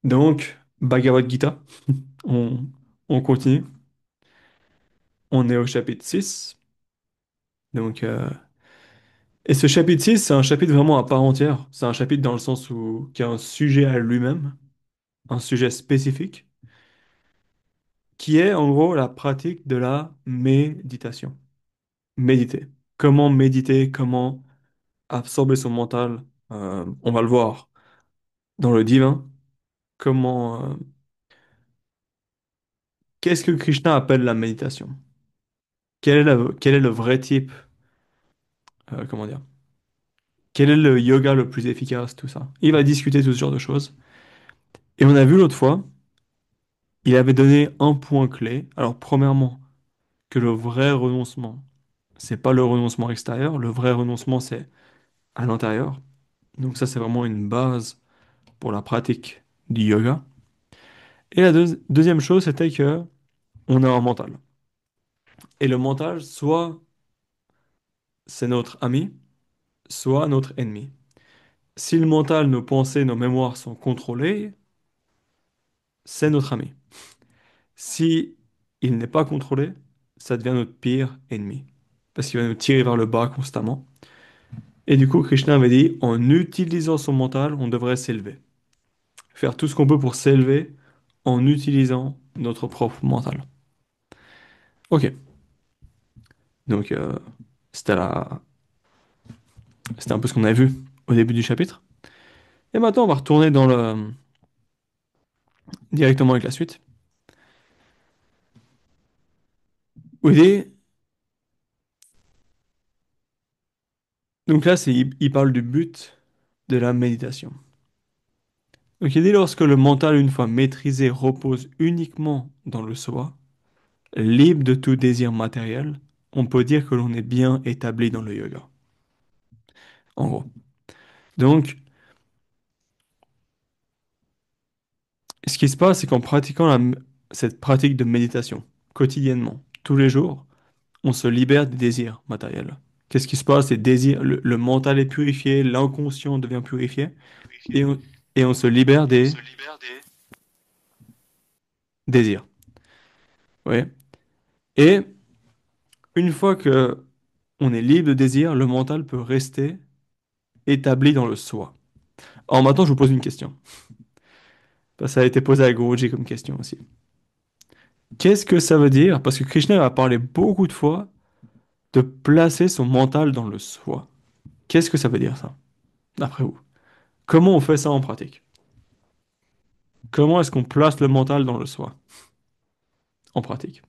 Donc, Bhagavad Gita, on, on continue. On est au chapitre 6. Donc, et ce chapitre 6, c'est un chapitre vraiment à part entière. C'est un chapitre dans le sens où qui a un sujet à lui-même, un sujet spécifique, qui est en gros la pratique de la méditation. Méditer. Comment méditer, comment absorber son mental, on va le voir dans le divin. Comment, qu'est-ce que Krishna appelle la méditation? Quel est le vrai type, comment dire? Quel est le yoga le plus efficace, tout ça? Il va discuter tout ce genre de choses. Et on a vu l'autre fois, il avait donné un point clé. Alors, premièrement, que le vrai renoncement, c'est pas le renoncement extérieur, le vrai renoncement, c'est à l'intérieur. Donc ça, c'est vraiment une base pour la pratique du yoga. Et la deuxième chose, c'était que on a un mental. Et le mental, soit c'est notre ami, soit notre ennemi. Si le mental, nos pensées, nos mémoires sont contrôlées, c'est notre ami. Si il n'est pas contrôlé, ça devient notre pire ennemi. Parce qu'il va nous tirer vers le bas constamment. Et du coup, Krishna avait dit, en utilisant son mental, on devrait s'élever. Faire tout ce qu'on peut pour s'élever en utilisant notre propre mental. Ok, donc c'était la... c'était un peu ce qu'on avait vu au début du chapitre. Et maintenant, on va retourner dans le... directement avec la suite. Où il est... Donc là, il parle du but de la méditation. Donc il dit lorsque le mental, une fois maîtrisé, repose uniquement dans le soi, libre de tout désir matériel, on peut dire que l'on est bien établi dans le yoga. En gros. Donc, ce qui se passe, c'est qu'en pratiquant cette pratique de méditation quotidiennement, tous les jours, on se libère des désirs matériels. Qu'est-ce qui se passe? Les désirs, le mental est purifié, l'inconscient devient purifié, et et on se libère des désirs. Ouais. Et une fois que on est libre de désir, le mental peut rester établi dans le soi. Alors maintenant, je vous pose une question. Ça a été posé à Guruji comme question aussi. Qu'est-ce que ça veut dire? Parce que Krishna a parlé beaucoup de fois de placer son mental dans le soi. Qu'est-ce que ça veut dire ça, d'après vous? Comment on fait ça en pratique? Comment est-ce qu'on place le mental dans le soi en pratique?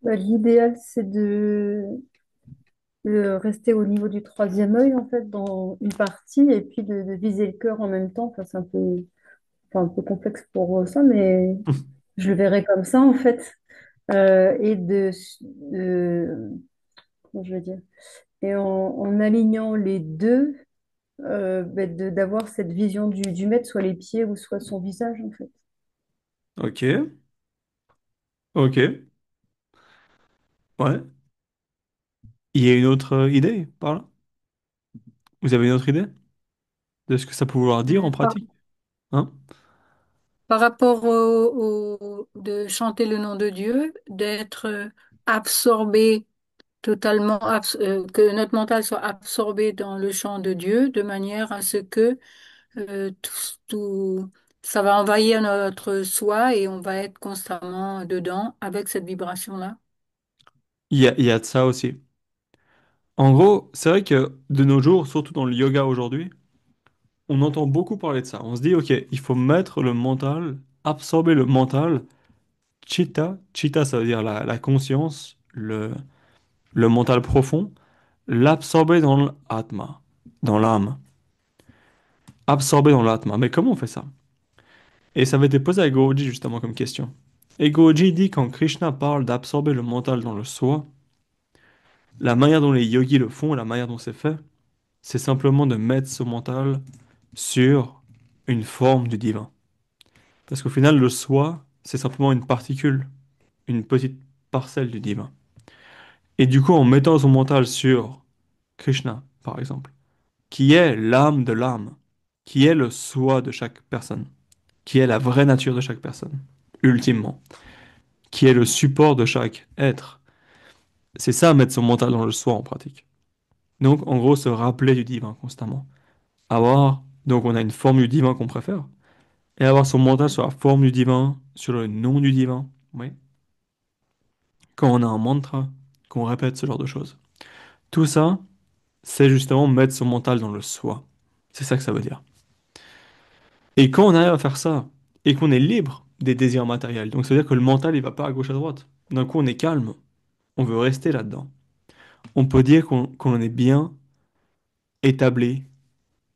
Bah, l'idéal, c'est de rester au niveau du troisième œil, en fait, dans une partie, et puis de viser le cœur en même temps. Enfin, c'est un peu complexe pour ça, mais je le verrais comme ça, en fait. Et comment je veux dire? Et en alignant les deux, d'avoir cette vision du maître, soit les pieds ou soit son visage, en fait. Ok, ok, ouais. Il y a une autre idée par là? Vous avez une autre idée de ce que ça peut vouloir dire en Par, pratique? Hein? par rapport de chanter le nom de Dieu, d'être absorbé totalement, que notre mental soit absorbé dans le chant de Dieu, de manière à ce que tout, ça va envahir notre soi et on va être constamment dedans avec cette vibration-là. Il y a de ça aussi. En gros, c'est vrai que de nos jours, surtout dans le yoga aujourd'hui, on entend beaucoup parler de ça. On se dit, ok, il faut mettre le mental, absorber le mental. Chitta, ça veut dire la conscience, le mental profond, l'absorber dans l'atma, dans l'âme. Absorber dans l'atma. Mais comment on fait ça? Et ça avait été posé à Guruji justement comme question. Et Guruji dit quand Krishna parle d'absorber le mental dans le soi, la manière dont les yogis le font, la manière dont c'est fait, c'est simplement de mettre ce mental sur une forme du divin. Parce qu'au final, le soi, c'est simplement une particule, une petite parcelle du divin. Et du coup, en mettant son mental sur Krishna, par exemple, qui est l'âme de l'âme, qui est le soi de chaque personne, qui est la vraie nature de chaque personne, ultimement, qui est le support de chaque être. C'est ça, mettre son mental dans le soi en pratique. Donc, en gros, se rappeler du divin constamment. Donc on a une forme du divin qu'on préfère, et avoir son mental sur la forme du divin, sur le nom du divin, oui. Quand on a un mantra, qu'on répète ce genre de choses. Tout ça, c'est justement mettre son mental dans le soi. C'est ça que ça veut dire. Et quand on arrive à faire ça, et qu'on est libre des désirs matériels, donc ça veut dire que le mental, il va pas à gauche à droite. D'un coup, on est calme, on veut rester là-dedans. On peut dire qu'on est bien établi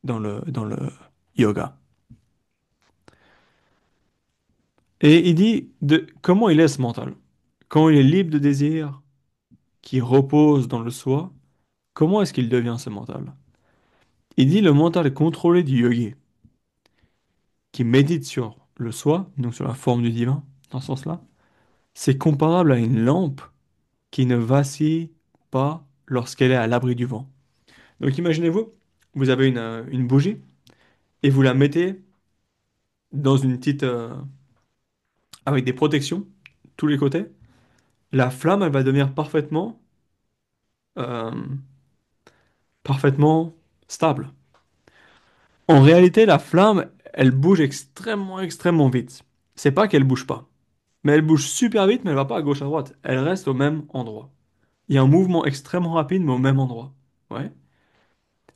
dans le yoga. Et il dit comment il est ce mental. Quand il est libre de désirs, qui repose dans le soi, comment est-ce qu'il devient ce mental? Il dit le mental contrôlé du yogi, qui médite sur le soi, donc sur la forme du divin, dans ce sens-là, c'est comparable à une lampe qui ne vacille pas lorsqu'elle est à l'abri du vent. Donc imaginez-vous, vous avez une bougie et vous la mettez dans une petite, avec des protections tous les côtés. La flamme, elle va devenir euh, parfaitement stable. En réalité, la flamme, elle bouge extrêmement, extrêmement vite. C'est pas qu'elle bouge pas, mais elle bouge super vite, mais elle va pas à gauche à droite. Elle reste au même endroit. Il y a un mouvement extrêmement rapide, mais au même endroit. Ouais.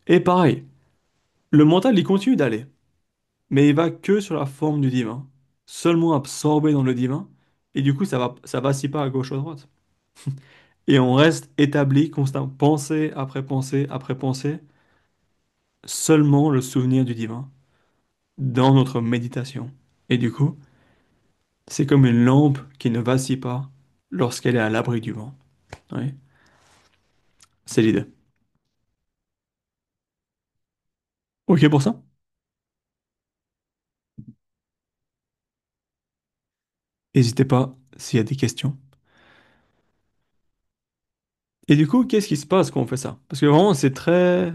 Et pareil, le mental, il continue d'aller, mais il va que sur la forme du divin, seulement absorbé dans le divin, et du coup, ça vacille pas à gauche ou à droite. Et on reste établi, constant, pensée après pensée, seulement le souvenir du divin dans notre méditation. Et du coup, c'est comme une lampe qui ne vacille pas lorsqu'elle est à l'abri du vent. Oui, c'est l'idée. Ok pour ça? N'hésitez pas s'il y a des questions. Et du coup, qu'est-ce qui se passe quand on fait ça? Parce que vraiment, c'est très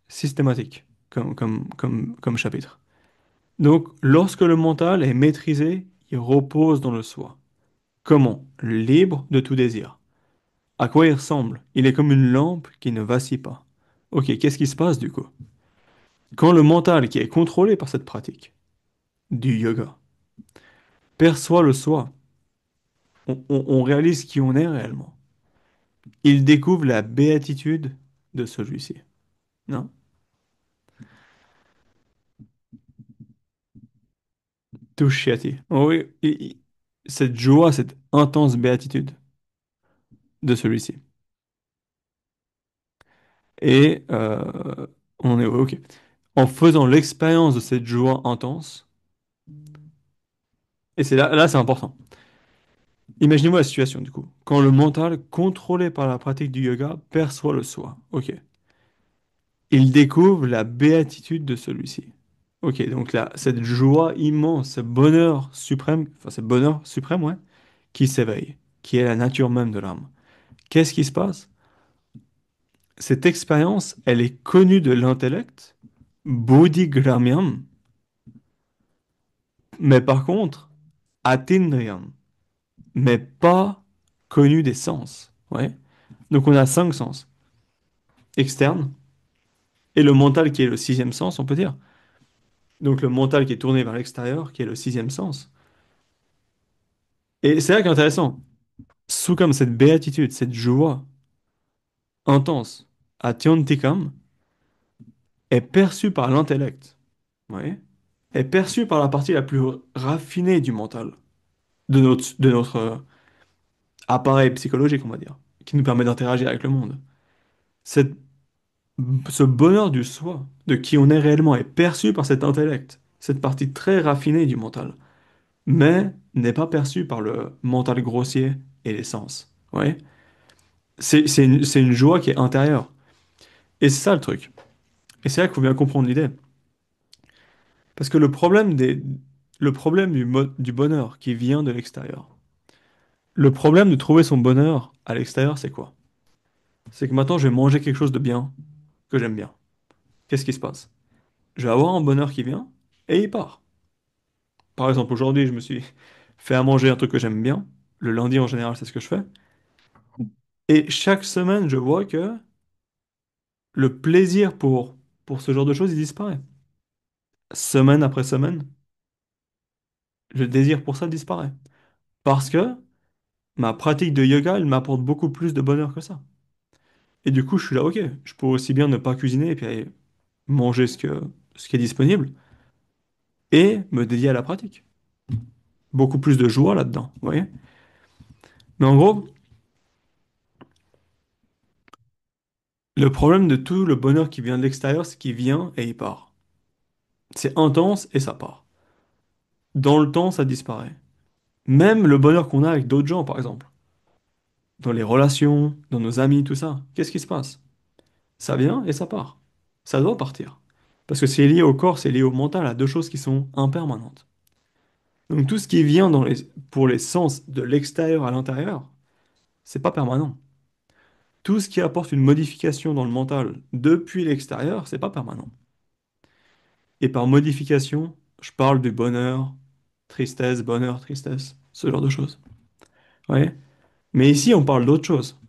systématique comme chapitre. Donc, lorsque le mental est maîtrisé, il repose dans le soi. Comment? Libre de tout désir. À quoi il ressemble? Il est comme une lampe qui ne vacille pas. Ok, qu'est-ce qui se passe du coup? Quand le mental qui est contrôlé par cette pratique du yoga perçoit le soi, on réalise qui on est réellement. Il découvre la béatitude de celui-ci. Non? Tushyati. Oh oui, cette joie, cette intense béatitude de celui-ci. Et on est ok. En faisant l'expérience de cette joie intense, et là c'est important. Imaginez-vous la situation du coup. Quand le mental, contrôlé par la pratique du yoga, perçoit le soi. Ok. Il découvre la béatitude de celui-ci. Ok, donc là, cette joie immense, ce bonheur suprême, enfin ce bonheur suprême, ouais, qui s'éveille, qui est la nature même de l'âme. Qu'est-ce qui se passe? Cette expérience, elle est connue de l'intellect, bodhigramyam, mais par contre, atindriyam, mais pas connue des sens. Ouais. Donc on a cinq sens externes et le mental qui est le sixième sens, on peut dire. Donc le mental qui est tourné vers l'extérieur, qui est le sixième sens. Et c'est là qui est intéressant. Sous comme cette béatitude, cette joie intense, atyontikam, est perçue par l'intellect. Ouais. Est perçue par la partie la plus raffinée du mental, de notre appareil psychologique, on va dire, qui nous permet d'interagir avec le monde. Cette, ce bonheur du soi, de qui on est réellement, est perçu par cet intellect, cette partie très raffinée du mental, mais n'est pas perçu par le mental grossier et les sens. Ouais. C'est une joie qui est intérieure. Et c'est ça le truc. Et c'est là qu'il faut bien comprendre l'idée. Parce que le problème du bonheur qui vient de l'extérieur, le problème de trouver son bonheur à l'extérieur, c'est quoi? C'est que maintenant, je vais manger quelque chose de bien, que j'aime bien. Qu'est-ce qui se passe? je vais avoir un bonheur qui vient et il part. Par exemple, aujourd'hui, je me suis fait à manger un truc que j'aime bien. Le lundi, en général, c'est ce que je fais. Et chaque semaine, je vois que le plaisir pour ce genre de choses, il disparaît. Semaine après semaine, le désir pour ça disparaît. Parce que ma pratique de yoga, elle m'apporte beaucoup plus de bonheur que ça. Et du coup, je suis là, ok, je peux aussi bien ne pas cuisiner et puis aller manger ce qui est disponible et me dédier à la pratique. Beaucoup plus de joie là-dedans, vous voyez? Mais en gros, le problème de tout le bonheur qui vient de l'extérieur, c'est qu'il vient et il part. C'est intense et ça part. Dans le temps, ça disparaît. Même le bonheur qu'on a avec d'autres gens, par exemple, dans les relations, dans nos amis, tout ça, qu'est-ce qui se passe? Ça vient et ça part. Ça doit partir. Parce que c'est lié au corps, c'est lié au mental, à deux choses qui sont impermanentes. Donc tout ce qui vient pour les sens de l'extérieur à l'intérieur, c'est pas permanent. Tout ce qui apporte une modification dans le mental depuis l'extérieur, c'est pas permanent. Et par modification, je parle du bonheur, tristesse, ce genre de choses. Ouais. Mais ici, on parle d'autre chose.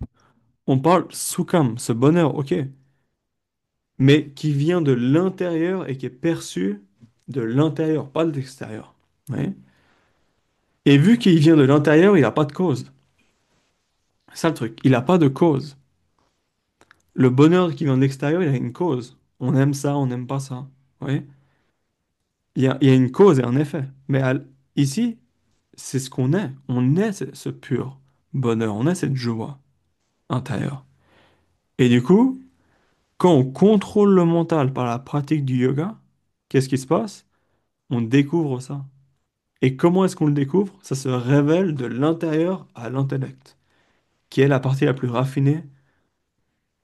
On parle sukham, ce bonheur, ok, mais qui vient de l'intérieur et qui est perçu de l'intérieur, pas de l'extérieur. Ouais. Et vu qu'il vient de l'intérieur, il n'a pas de cause. C'est ça le truc, il n'a pas de cause. Le bonheur qui vient de l'extérieur, il a une cause. On aime ça, on n'aime pas ça. Ouais. Il y a une cause et un effet. Ici, c'est ce qu'on est. On est ce pur bonheur, on est cette joie intérieure. Et du coup, quand on contrôle le mental par la pratique du yoga, qu'est-ce qui se passe? On découvre ça. Et comment est-ce qu'on le découvre? Ça se révèle de l'intérieur à l'intellect, qui est la partie la plus raffinée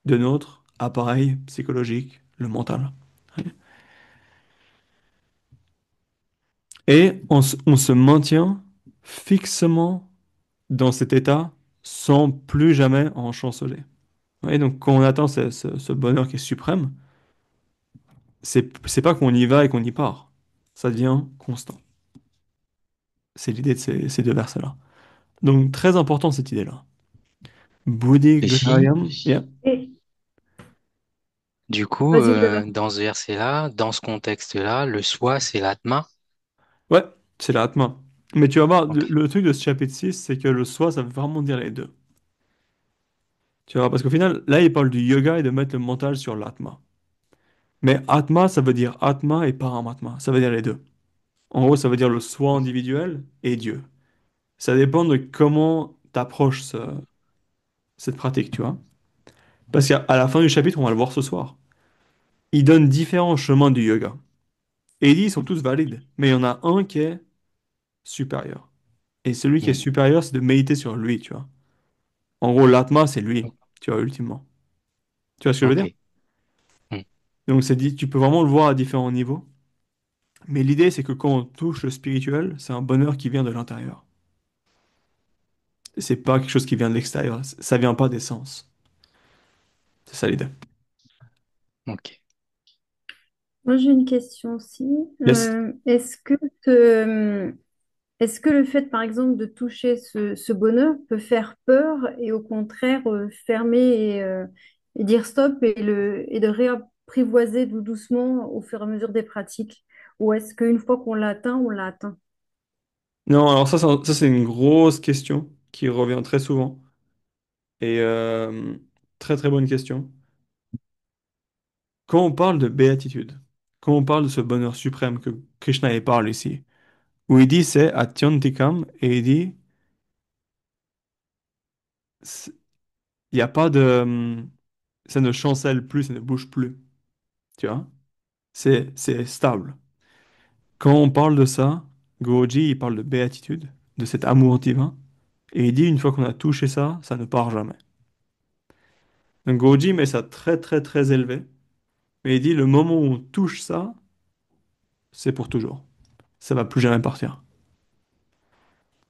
de notre appareil psychologique, le mental. Et on se maintient fixement dans cet état sans plus jamais en chanceler. Et donc quand on atteint ce bonheur qui est suprême, c'est pas qu'on y va et qu'on y part. Ça devient constant. C'est l'idée de ces deux versets-là. Donc très important cette idée-là. Buddhi Ici, Graham, yeah. Et du coup, vas-y, je vais. dans ce verset-là, dans ce contexte-là, le soi, c'est l'atma. Ouais, c'est l'atma. Mais tu vas voir, Ok. le truc de ce chapitre 6, c'est que le soi, ça veut vraiment dire les deux. Tu vois, parce qu'au final, là, il parle du yoga et de mettre le mental sur l'atma. Mais atma, ça veut dire atma et paramatma. Ça veut dire les deux. En gros, ça veut dire le soi individuel et Dieu. Ça dépend de comment tu approches cette pratique, tu vois. Parce qu'à la fin du chapitre, on va le voir ce soir. Il donne différents chemins du yoga. Et il dit, ils sont tous valides. Mais il y en a un qui est supérieur. Et celui qui est Hmm. supérieur, c'est de méditer sur lui, tu vois. En gros, l'atma, c'est lui, tu vois, ultimement. Tu vois ce que je veux dire? Ok. Hmm. Donc, c'est dit, tu peux vraiment le voir à différents niveaux. Mais l'idée, c'est que quand on touche le spirituel, c'est un bonheur qui vient de l'intérieur. C'est pas quelque chose qui vient de l'extérieur. Ça vient pas des sens. C'est ça l'idée. Ok. Moi, j'ai une question aussi. Yes. Est-ce que le fait, par exemple, de toucher ce bonheur peut faire peur et au contraire fermer et dire stop et de réapprivoiser tout doucement au fur et à mesure des pratiques? Ou est-ce qu'une fois qu'on l'a atteint, on l'a atteint? Non, alors ça, c'est une grosse question qui revient très souvent. Et très très bonne question. Quand on parle de béatitude, quand on parle de ce bonheur suprême que Krishna y parle ici, où il dit c'est Atyantikam, et il dit il n'y a pas de, ça ne chancelle plus, ça ne bouge plus. Tu vois? C'est stable. Quand on parle de ça, Guruji, il parle de béatitude, de cet amour divin, et il dit une fois qu'on a touché ça, ça ne part jamais. Donc Guruji met ça très très très élevé, mais il dit le moment où on touche ça, c'est pour toujours. Ça va plus jamais partir.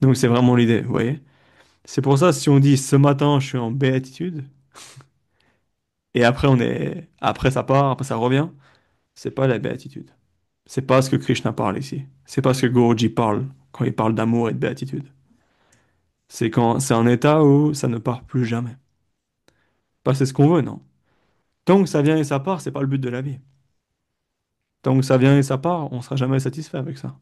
Donc c'est vraiment l'idée, vous voyez? C'est pour ça, si on dit ce matin je suis en béatitude, et après ça part, après ça revient, C'est pas la béatitude. C'est pas ce que Krishna parle ici. C'est pas ce que Guruji parle quand il parle d'amour et de béatitude. C'est quand c'est un état où ça ne part plus jamais. Pas c'est ce qu'on veut, non. Tant que ça vient et ça part, c'est pas le but de la vie. Tant que ça vient et ça part, on sera jamais satisfait avec ça.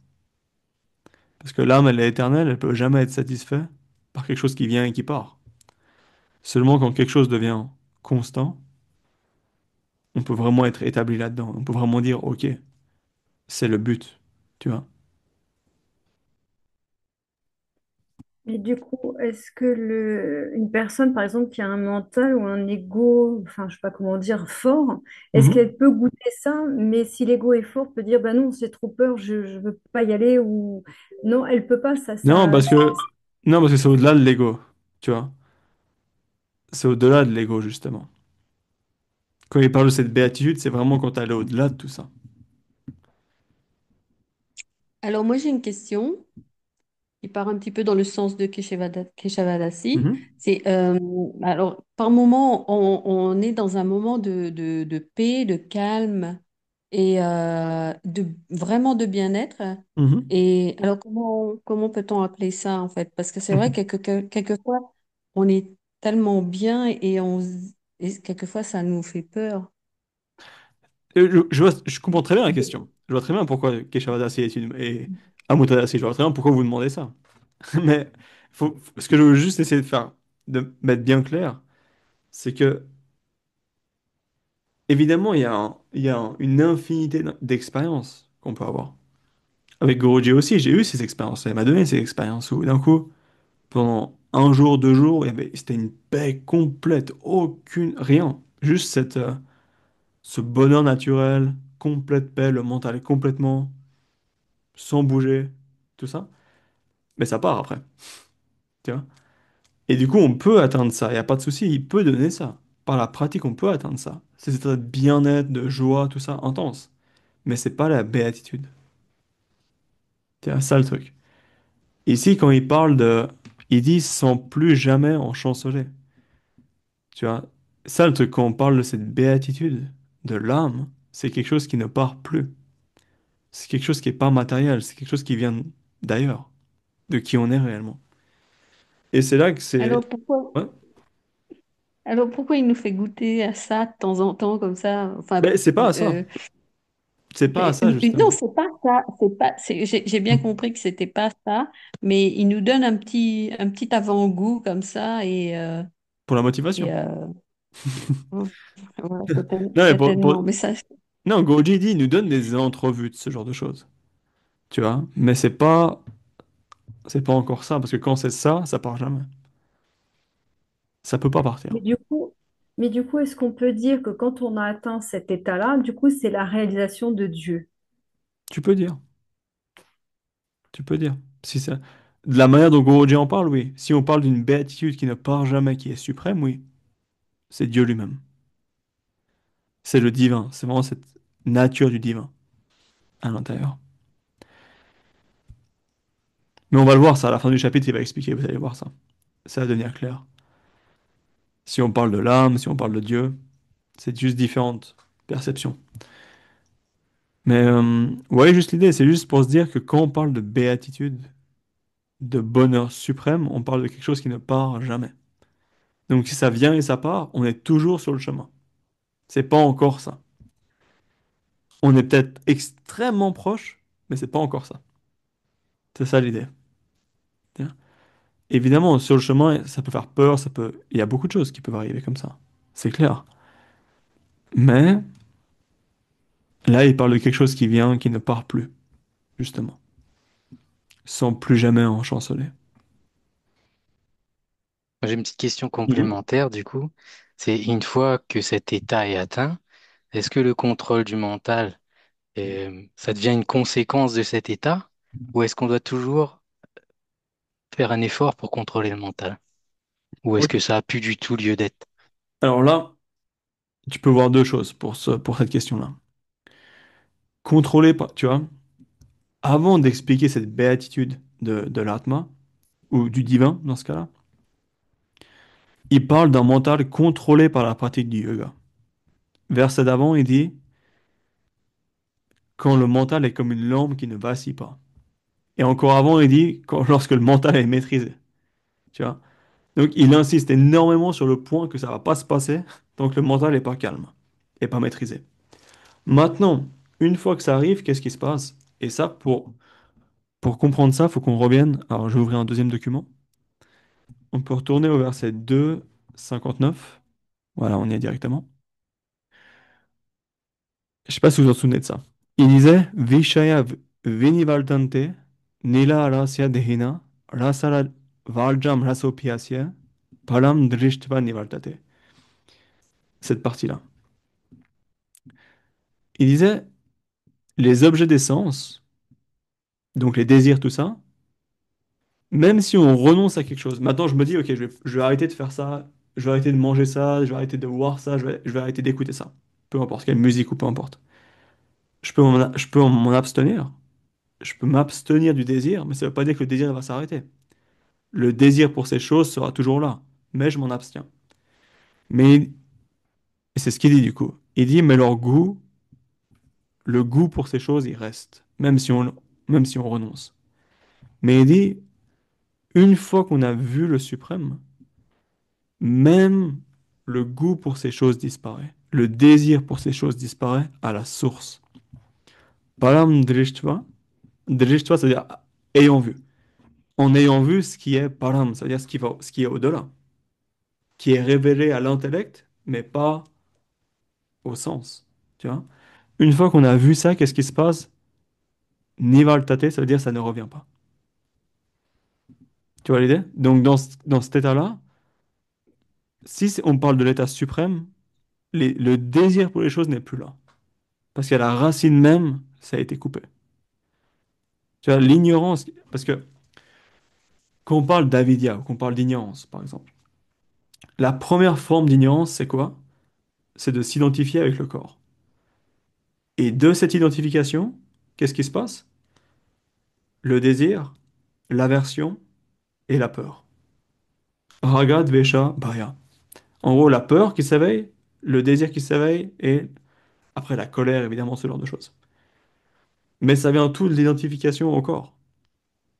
Parce que l'âme, elle est éternelle, elle peut jamais être satisfaite par quelque chose qui vient et qui part. Seulement quand quelque chose devient constant, on peut vraiment être établi là-dedans. On peut vraiment dire, ok, c'est le but, tu vois. Et du coup, est-ce que une personne, par exemple, qui a un mental ou un ego, enfin, je sais pas comment dire, fort, est-ce Mhm. qu'elle peut goûter ça, mais si l'ego est fort, peut dire, bah non, c'est trop peur, je ne veux pas y aller, ou non, elle peut pas, Non, parce que non, parce que c'est au-delà de l'ego, tu vois. C'est au-delà de l'ego, justement. Quand il parle de cette béatitude, c'est vraiment quand elle est au-delà de tout ça. Alors moi j'ai une question qui part un petit peu dans le sens de Keshavadasi. Mhm. C'est alors par moment on est dans un moment de paix, de calme et de vraiment de bien-être. Mhm. Et alors comment peut-on appeler ça en fait? Parce que c'est vrai quelquefois on est tellement bien et quelquefois ça nous fait peur. Je comprends très bien la question. Je vois très bien pourquoi Keshavadasi est Amutadasi. Je vois très bien pourquoi vous demandez ça. Mais ce que je veux juste essayer de faire, de mettre bien clair, c'est que, évidemment, une infinité d'expériences qu'on peut avoir. Avec Guruji aussi, j'ai eu ces expériences. Elle m'a donné ces expériences où, d'un coup, pendant un jour, 2 jours, c'était une paix complète, aucune, rien. Juste ce bonheur naturel, complète paix, le mental est complètement sans bouger, tout ça. Mais ça part après, tu vois. Et du coup, on peut atteindre ça, il n'y a pas de souci, il peut donner ça. Par la pratique, on peut atteindre ça. Ces états de bien-être, de joie, tout ça, intense. Mais c'est pas la béatitude. C'est ça le truc. Ici, quand il parle de... Il dit sans plus jamais en chanceler. Tu vois, ça le truc, quand on parle de cette béatitude de l'âme, c'est quelque chose qui ne part plus. C'est quelque chose qui est pas matériel, c'est quelque chose qui vient d'ailleurs, de qui on est réellement. Et c'est là que c'est... Alors pourquoi Ouais. alors pourquoi il nous fait goûter à ça de temps en temps comme ça? Enfin, Ben, c'est pas à ça. C'est pas à ça, Non, justement. c'est pas ça. C'est pas. J'ai bien compris que c'était pas ça, mais il nous donne un petit avant-goût comme ça Pour la et motivation. voilà, Non, mais certainement. Mais ça, non, Goji dit, il nous donne des entrevues de ce genre de choses. Tu vois? Mais c'est pas encore ça, parce que quand c'est ça, ça part jamais. Ça peut pas partir. Mais du coup, mais du coup, est-ce qu'on peut dire que quand on a atteint cet état-là, du coup, c'est la réalisation de Dieu? Tu peux dire. Tu peux dire. Si ça... De la manière dont Goroji en parle, oui. Si on parle d'une béatitude qui ne part jamais, qui est suprême, oui. C'est Dieu lui-même. C'est le divin. C'est vraiment cette nature du divin à l'intérieur. Mais on va le voir ça, à la fin du chapitre, il va expliquer, vous allez voir ça. Ça va devenir clair. Si on parle de l'âme, si on parle de Dieu, c'est juste différentes perceptions. Mais ouais, juste l'idée, c'est juste pour se dire que quand on parle de béatitude, de bonheur suprême, on parle de quelque chose qui ne part jamais. Donc si ça vient et ça part, on est toujours sur le chemin. C'est pas encore ça. On est peut-être extrêmement proche, mais c'est pas encore ça. C'est ça l'idée. Tiens. Évidemment, sur le chemin, ça peut faire peur, ça peut... Il y a beaucoup de choses qui peuvent arriver comme ça. C'est clair. Mais là, il parle de quelque chose qui vient, qui ne part plus, justement. Sans plus jamais en chanceler. J'ai une petite question Mhm. complémentaire du coup. C'est une fois que cet état est atteint, est-ce que le contrôle du mental, ça devient une conséquence de cet état, ou est-ce qu'on doit toujours faire un effort pour contrôler le mental? Ou est-ce Ok. que ça a plus du tout lieu d'être? Alors là, tu peux voir deux choses pour cette question-là. Contrôler, tu vois, avant d'expliquer cette béatitude de l'Atma, ou du divin dans ce cas-là, il parle d'un mental contrôlé par la pratique du yoga. Verset d'avant, il dit, quand le mental est comme une lampe qui ne vacille pas. Et encore avant, il dit lorsque le mental est maîtrisé. Tu vois? Donc il insiste énormément sur le point que ça va pas se passer tant que le mental n'est pas calme et pas maîtrisé. Maintenant, une fois que ça arrive, qu'est-ce qui se passe? Et ça, pour comprendre ça, il faut qu'on revienne. Alors, je vais ouvrir un deuxième document. On peut retourner au verset 2, 59. Voilà, on y est directement. Je sais pas si vous vous en souvenez de ça. Il disait Vishaya vinivaltante nila rasya dehina rasala valjam rasopiasya palam drishtva nivaltate. Cette partie-là. Il disait les objets des sens, donc les désirs, tout ça, même si on renonce à quelque chose. Maintenant, je me dis, ok, je vais arrêter de faire ça, je vais arrêter de manger ça, je vais arrêter de voir ça, je vais arrêter d'écouter ça. Peu importe, quelle musique ou peu importe. Je peux m'en abstenir. Je peux m'abstenir du désir, mais ça ne veut pas dire que le désir va s'arrêter. Le désir pour ces choses sera toujours là, mais je m'en abstiens. Mais et c'est ce qu'il dit du coup. Il dit, mais leur goût, le goût pour ces choses, il reste, même si on renonce. Mais il dit, une fois qu'on a vu le suprême, même le goût pour ces choses disparaît. Le désir pour ces choses disparaît à la source. Param drishtva. Drishtva, c'est-à-dire ayant vu. En ayant vu ce qui est param, c'est-à-dire ce qui est au-delà, qui est révélé à l'intellect, mais pas au sens. Tu vois? Une fois qu'on a vu ça, qu'est-ce qui se passe? Nivaltate, ça veut dire ça ne revient pas. Tu vois l'idée? Donc dans cet état-là, si on parle de l'état suprême, le désir pour les choses n'est plus là. Parce qu'à la racine même, ça a été coupé. Tu vois, l'ignorance, parce que quand on parle d'avidya ou qu'on parle d'ignorance, par exemple, la première forme d'ignorance, c'est quoi? C'est de s'identifier avec le corps. Et de cette identification, qu'est-ce qui se passe? Le désir, l'aversion et la peur. Raga, dvesha, bhaya. En gros, la peur qui s'éveille, le désir qui s'éveille et après la colère, évidemment, ce genre de choses. Mais ça vient tout de l'identification au corps.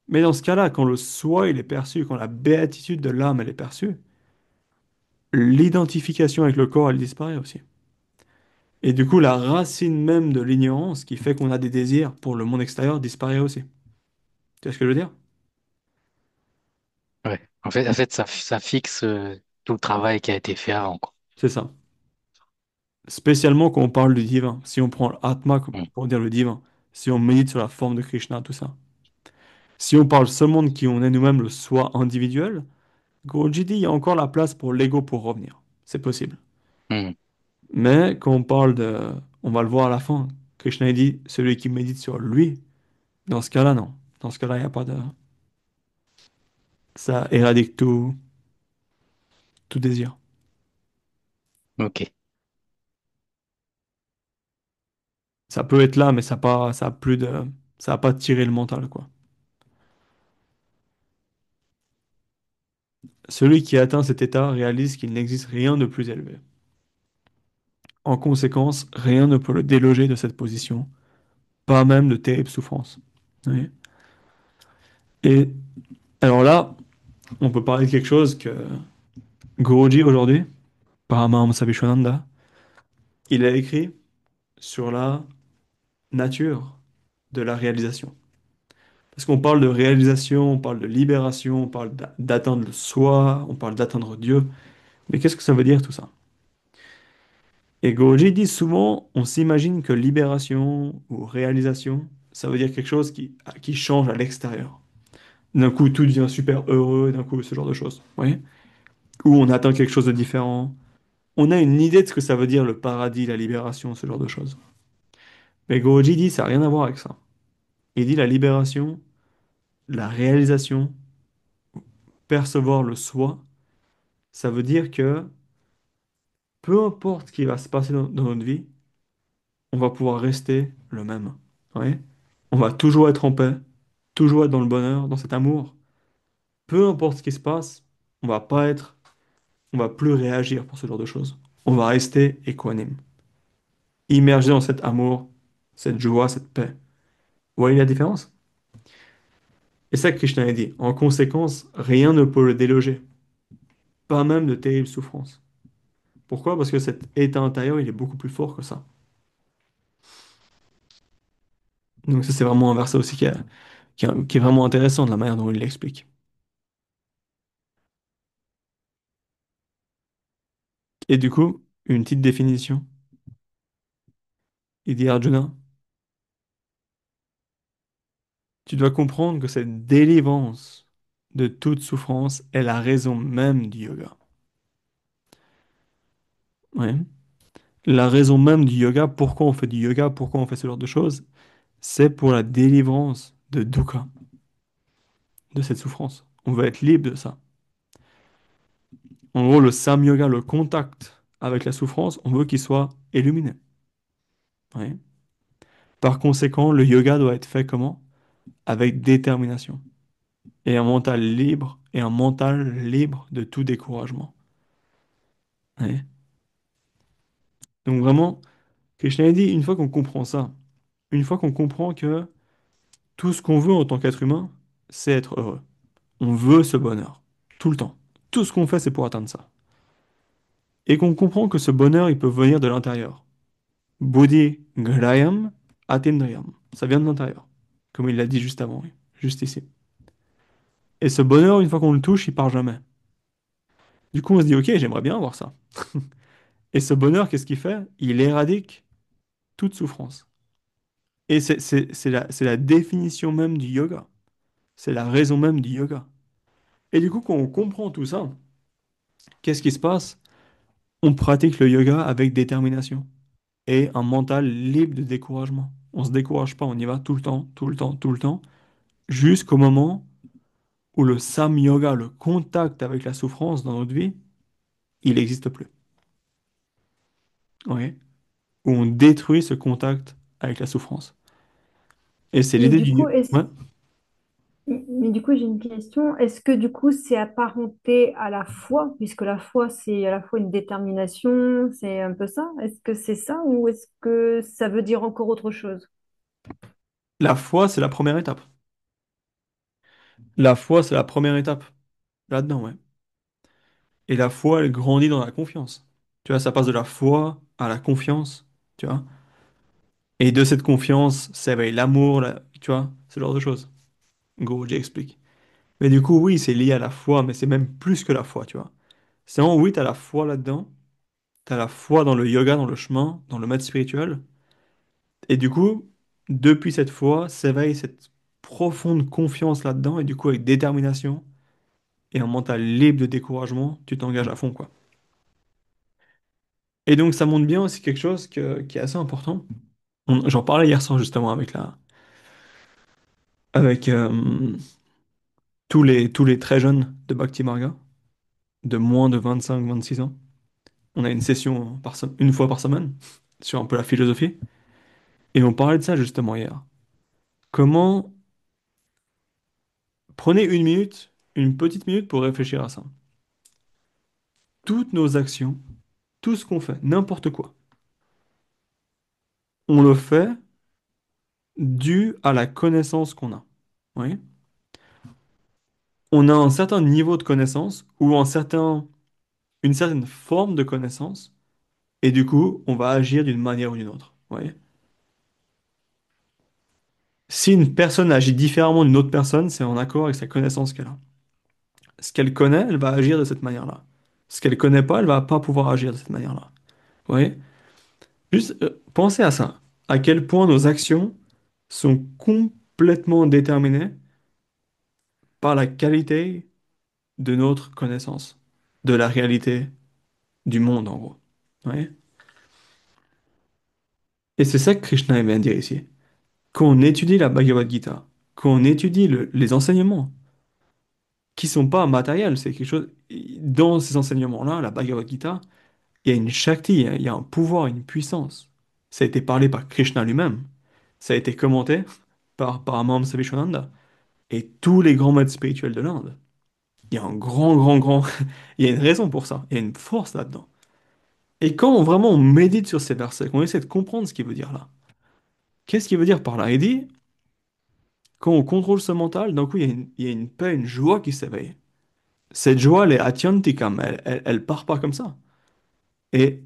Mais dans ce cas-là, quand le soi il est perçu, quand la béatitude de l'âme elle est perçue, l'identification avec le corps elle disparaît aussi. Et du coup, la racine même de l'ignorance qui fait qu'on a des désirs pour le monde extérieur disparaît aussi. Tu vois ce que je veux dire? Ouais. En fait, ça fixe tout le travail qui a été fait avant, quoi. C'est ça. Spécialement quand on parle du divin. Si on prend l'Atma Mm. pour dire le divin, si on médite sur la forme de Krishna, tout ça. Si on parle seulement de qui on est nous-mêmes, le soi individuel, Guruji dit il y a encore la place pour l'ego pour revenir. C'est possible. Mm. Mais quand on parle de... On va le voir à la fin. Krishna il dit celui qui médite sur lui, dans ce cas-là, non. Dans ce cas-là, il n'y a pas de... Ça éradique tout désir. Ok. Ça peut être là, mais ça a plus de... Ça va pas tiré le mental, quoi. Celui qui atteint cet état réalise qu'il n'existe rien de plus élevé. En conséquence, rien ne peut le déloger de cette position, pas même de terribles souffrances. Oui. Et alors là, on peut parler de quelque chose que Guruji aujourd'hui, Paramahamsa Vishwananda, il a écrit sur la nature de la réalisation. Parce qu'on parle de réalisation, on parle de libération, on parle d'atteindre le soi, on parle d'atteindre Dieu. Mais qu'est-ce que ça veut dire tout ça? Et Guruji dit souvent, on s'imagine que libération ou réalisation, ça veut dire quelque chose qui change à l'extérieur. D'un coup, tout devient super heureux, d'un coup, ce genre de choses. Vous voyez? Ou on atteint quelque chose de différent. On a une idée de ce que ça veut dire le paradis, la libération, ce genre de choses. Mais Guruji dit, ça n'a rien à voir avec ça. Il dit la libération, la réalisation, percevoir le soi, ça veut dire que peu importe ce qui va se passer dans notre vie, on va pouvoir rester le même. Ouais. On va toujours être en paix, toujours être dans le bonheur, dans cet amour. Peu importe ce qui se passe, on va pas être, on va plus réagir pour ce genre de choses. On va rester équanime, immergé dans cet amour cette joie, cette paix. Vous voyez la différence? Et ça, Krishna a dit. En conséquence, rien ne peut le déloger, pas même de terribles souffrances. Pourquoi? Parce que cet état intérieur, il est beaucoup plus fort que ça. Donc ça, c'est vraiment un verset aussi qui est vraiment intéressant de la manière dont il l'explique. Et du coup, une petite définition. Il dit Arjuna, tu dois comprendre que cette délivrance de toute souffrance est la raison même du yoga. Ouais. La raison même du yoga, pourquoi on fait du yoga, pourquoi on fait ce genre de choses, c'est pour la délivrance de dukkha, de cette souffrance. On veut être libre de ça. En gros, le samyoga, le contact avec la souffrance, on veut qu'il soit illuminé. Ouais. Par conséquent, le yoga doit être fait comment? Avec détermination. Et un mental libre, et un mental libre de tout découragement. Ouais. Donc vraiment, Krishna a dit, une fois qu'on comprend ça, une fois qu'on comprend que tout ce qu'on veut en tant qu'être humain, c'est être heureux. On veut ce bonheur, tout le temps. Tout ce qu'on fait, c'est pour atteindre ça. Et qu'on comprend que ce bonheur, il peut venir de l'intérieur. Bodhi grayam atindriyam. Ça vient de l'intérieur. Comme il l'a dit juste avant, oui, juste ici. Et ce bonheur, une fois qu'on le touche, il part jamais. Du coup, on se dit, ok, j'aimerais bien avoir ça. Et ce bonheur, qu'est-ce qu'il fait? Il éradique toute souffrance. Et c'est la définition même du yoga. C'est la raison même du yoga. Et du coup, quand on comprend tout ça, qu'est-ce qui se passe? On pratique le yoga avec détermination et un mental libre de découragement. On se décourage pas, on y va tout le temps, tout le temps, tout le temps, jusqu'au moment où le samyoga, le contact avec la souffrance dans notre vie, il n'existe plus. Ok. Où on détruit ce contact avec la souffrance. Et c'est Mais l'idée du du coup, yoga. Ouais. j'ai une question. Est-ce que du coup, c'est apparenté à la foi, puisque la foi, c'est à la fois une détermination, c'est un peu ça? Est-ce que c'est ça ou est-ce que ça veut dire encore autre chose? La foi, c'est la première étape. La foi, c'est la première étape. Là-dedans, ouais. Et la foi, elle grandit dans la confiance. Tu vois, ça passe de la foi à la confiance, tu vois. Et de cette confiance s'éveille l'amour, tu vois, ce genre de choses. Guruji explique. Mais du coup, oui, c'est lié à la foi, mais c'est même plus que la foi, tu vois. C'est vraiment, oui, t'as la foi là-dedans, t'as la foi dans le yoga, dans le chemin, dans le maître spirituel. Et du coup, depuis cette foi, s'éveille cette profonde confiance là-dedans, et du coup, avec détermination et un mental libre de découragement, tu t'engages à fond, quoi. Et donc, ça montre bien aussi quelque chose qui est assez important. J'en parlais hier soir justement avec tous les très jeunes de Bhakti Marga, de moins de 25-26 ans. On a une session une fois par semaine sur un peu la philosophie. Et on parlait de ça justement hier. Comment prenez une minute, une petite minute pour réfléchir à ça. Toutes nos actions, tout ce qu'on fait, n'importe quoi, on le fait dû à la connaissance qu'on a. Oui. On a un certain niveau de connaissance ou une certaine forme de connaissance, et du coup, on va agir d'une manière ou d'une autre. Vous voyez. Si une personne agit différemment d'une autre personne, c'est en accord avec sa connaissance qu'elle a. Ce qu'elle connaît, elle va agir de cette manière-là. Ce qu'elle connaît pas, elle va pas pouvoir agir de cette manière-là. Vous voyez? Juste pensez à ça. À quel point nos actions sont complètement déterminées par la qualité de notre connaissance, de la réalité du monde, en gros. Vous voyez. Et c'est ça que Krishna aime bien dire ici. Quand on étudie la Bhagavad Gita, quand on étudie les enseignements, qui sont pas matériels, c'est quelque chose. Dans ces enseignements-là, la Bhagavad Gita, il y a une Shakti, il y a un pouvoir, une puissance. Ça a été parlé par Krishna lui-même. Ça a été commenté par Paramahamsa Vishwananda et tous les grands maîtres spirituels de l'Inde. Il y a un grand, grand, grand. Il y a une raison pour ça. Il y a une force là-dedans. Et quand vraiment on médite sur ces versets, qu'on essaie de comprendre ce qu'il veut dire là, Qu'est-ce qu'il veut dire par là? Il dit, quand on contrôle ce mental, d'un coup, il y a une paix, une joie qui s'éveille. Cette joie, elle est atyantikam, elle part pas comme ça. Et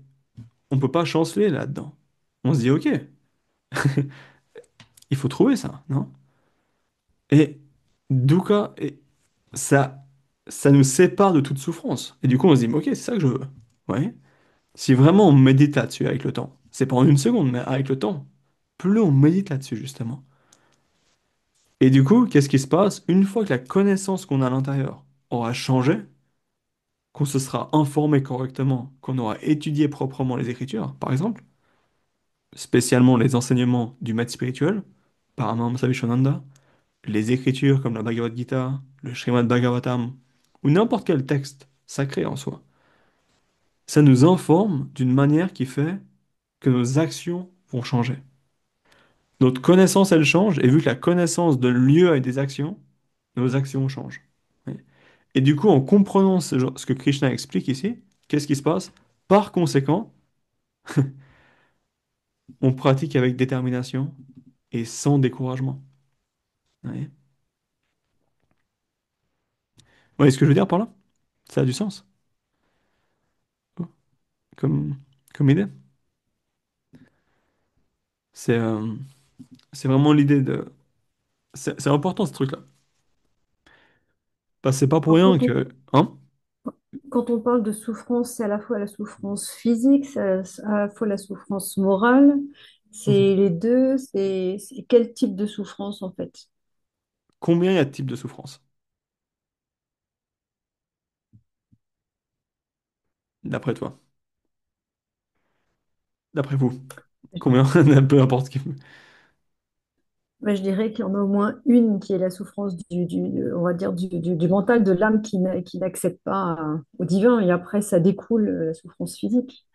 on peut pas chanceler là-dedans. On se dit, ok, il faut trouver ça, non? Et dukkha, ça, ça nous sépare de toute souffrance. Et du coup, on se dit, mais ok, c'est ça que je veux. Ouais. Si vraiment on médite là-dessus avec le temps, c'est pas en une seconde, mais avec le temps, plus on médite là-dessus, justement. Et du coup, qu'est-ce qui se passe? Une fois que la connaissance qu'on a à l'intérieur aura changé, qu'on se sera informé correctement, qu'on aura étudié proprement les Écritures, par exemple, spécialement les enseignements du maître spirituel, Paramahamsa Vishananda, les Écritures comme la Bhagavad Gita, le Srimad Bhagavatam, ou n'importe quel texte sacré en soi, ça nous informe d'une manière qui fait que nos actions vont changer. Notre connaissance, elle change, et vu que la connaissance donne lieu à des actions, nos actions changent. Oui. Et du coup, en comprenant ce que Krishna explique ici, qu'est-ce qui se passe? Par conséquent, on pratique avec détermination et sans découragement. Oui. Vous voyez ce que je veux dire par là? Ça a du sens, comme, comme idée. C'est c'est vraiment l'idée de... C'est important ce truc-là. Parce que c'est pas pour Alors, rien que... Hein? quand on parle de souffrance, c'est à la fois la souffrance physique, c'est à la fois la souffrance morale. Mhm. C'est les deux. C'est quel type de souffrance en fait? Combien il y a de types de souffrance? D'après toi? D'après vous? Combien? Peu importe ce qui... Ben, je dirais qu'il y en a au moins une qui est la souffrance on va dire du mental, de l'âme qui n'accepte pas au divin. Et après, ça découle la souffrance physique.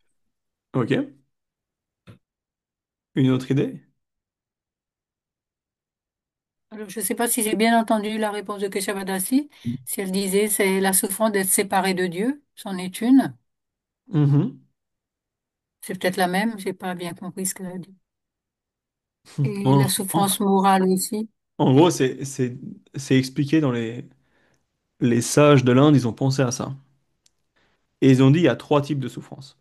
Ok. Une autre idée? Alors, je ne sais pas si j'ai bien entendu la réponse de Keshavadasi. Si elle disait c'est la souffrance d'être séparé de Dieu, c'en est une. Mhm. C'est peut-être la même, j'ai pas bien compris ce qu'elle a dit. Et la En, souffrance en- morale aussi. en gros, c'est expliqué dans les sages de l'Inde, ils ont pensé à ça. Et ils ont dit il y a trois types de souffrance.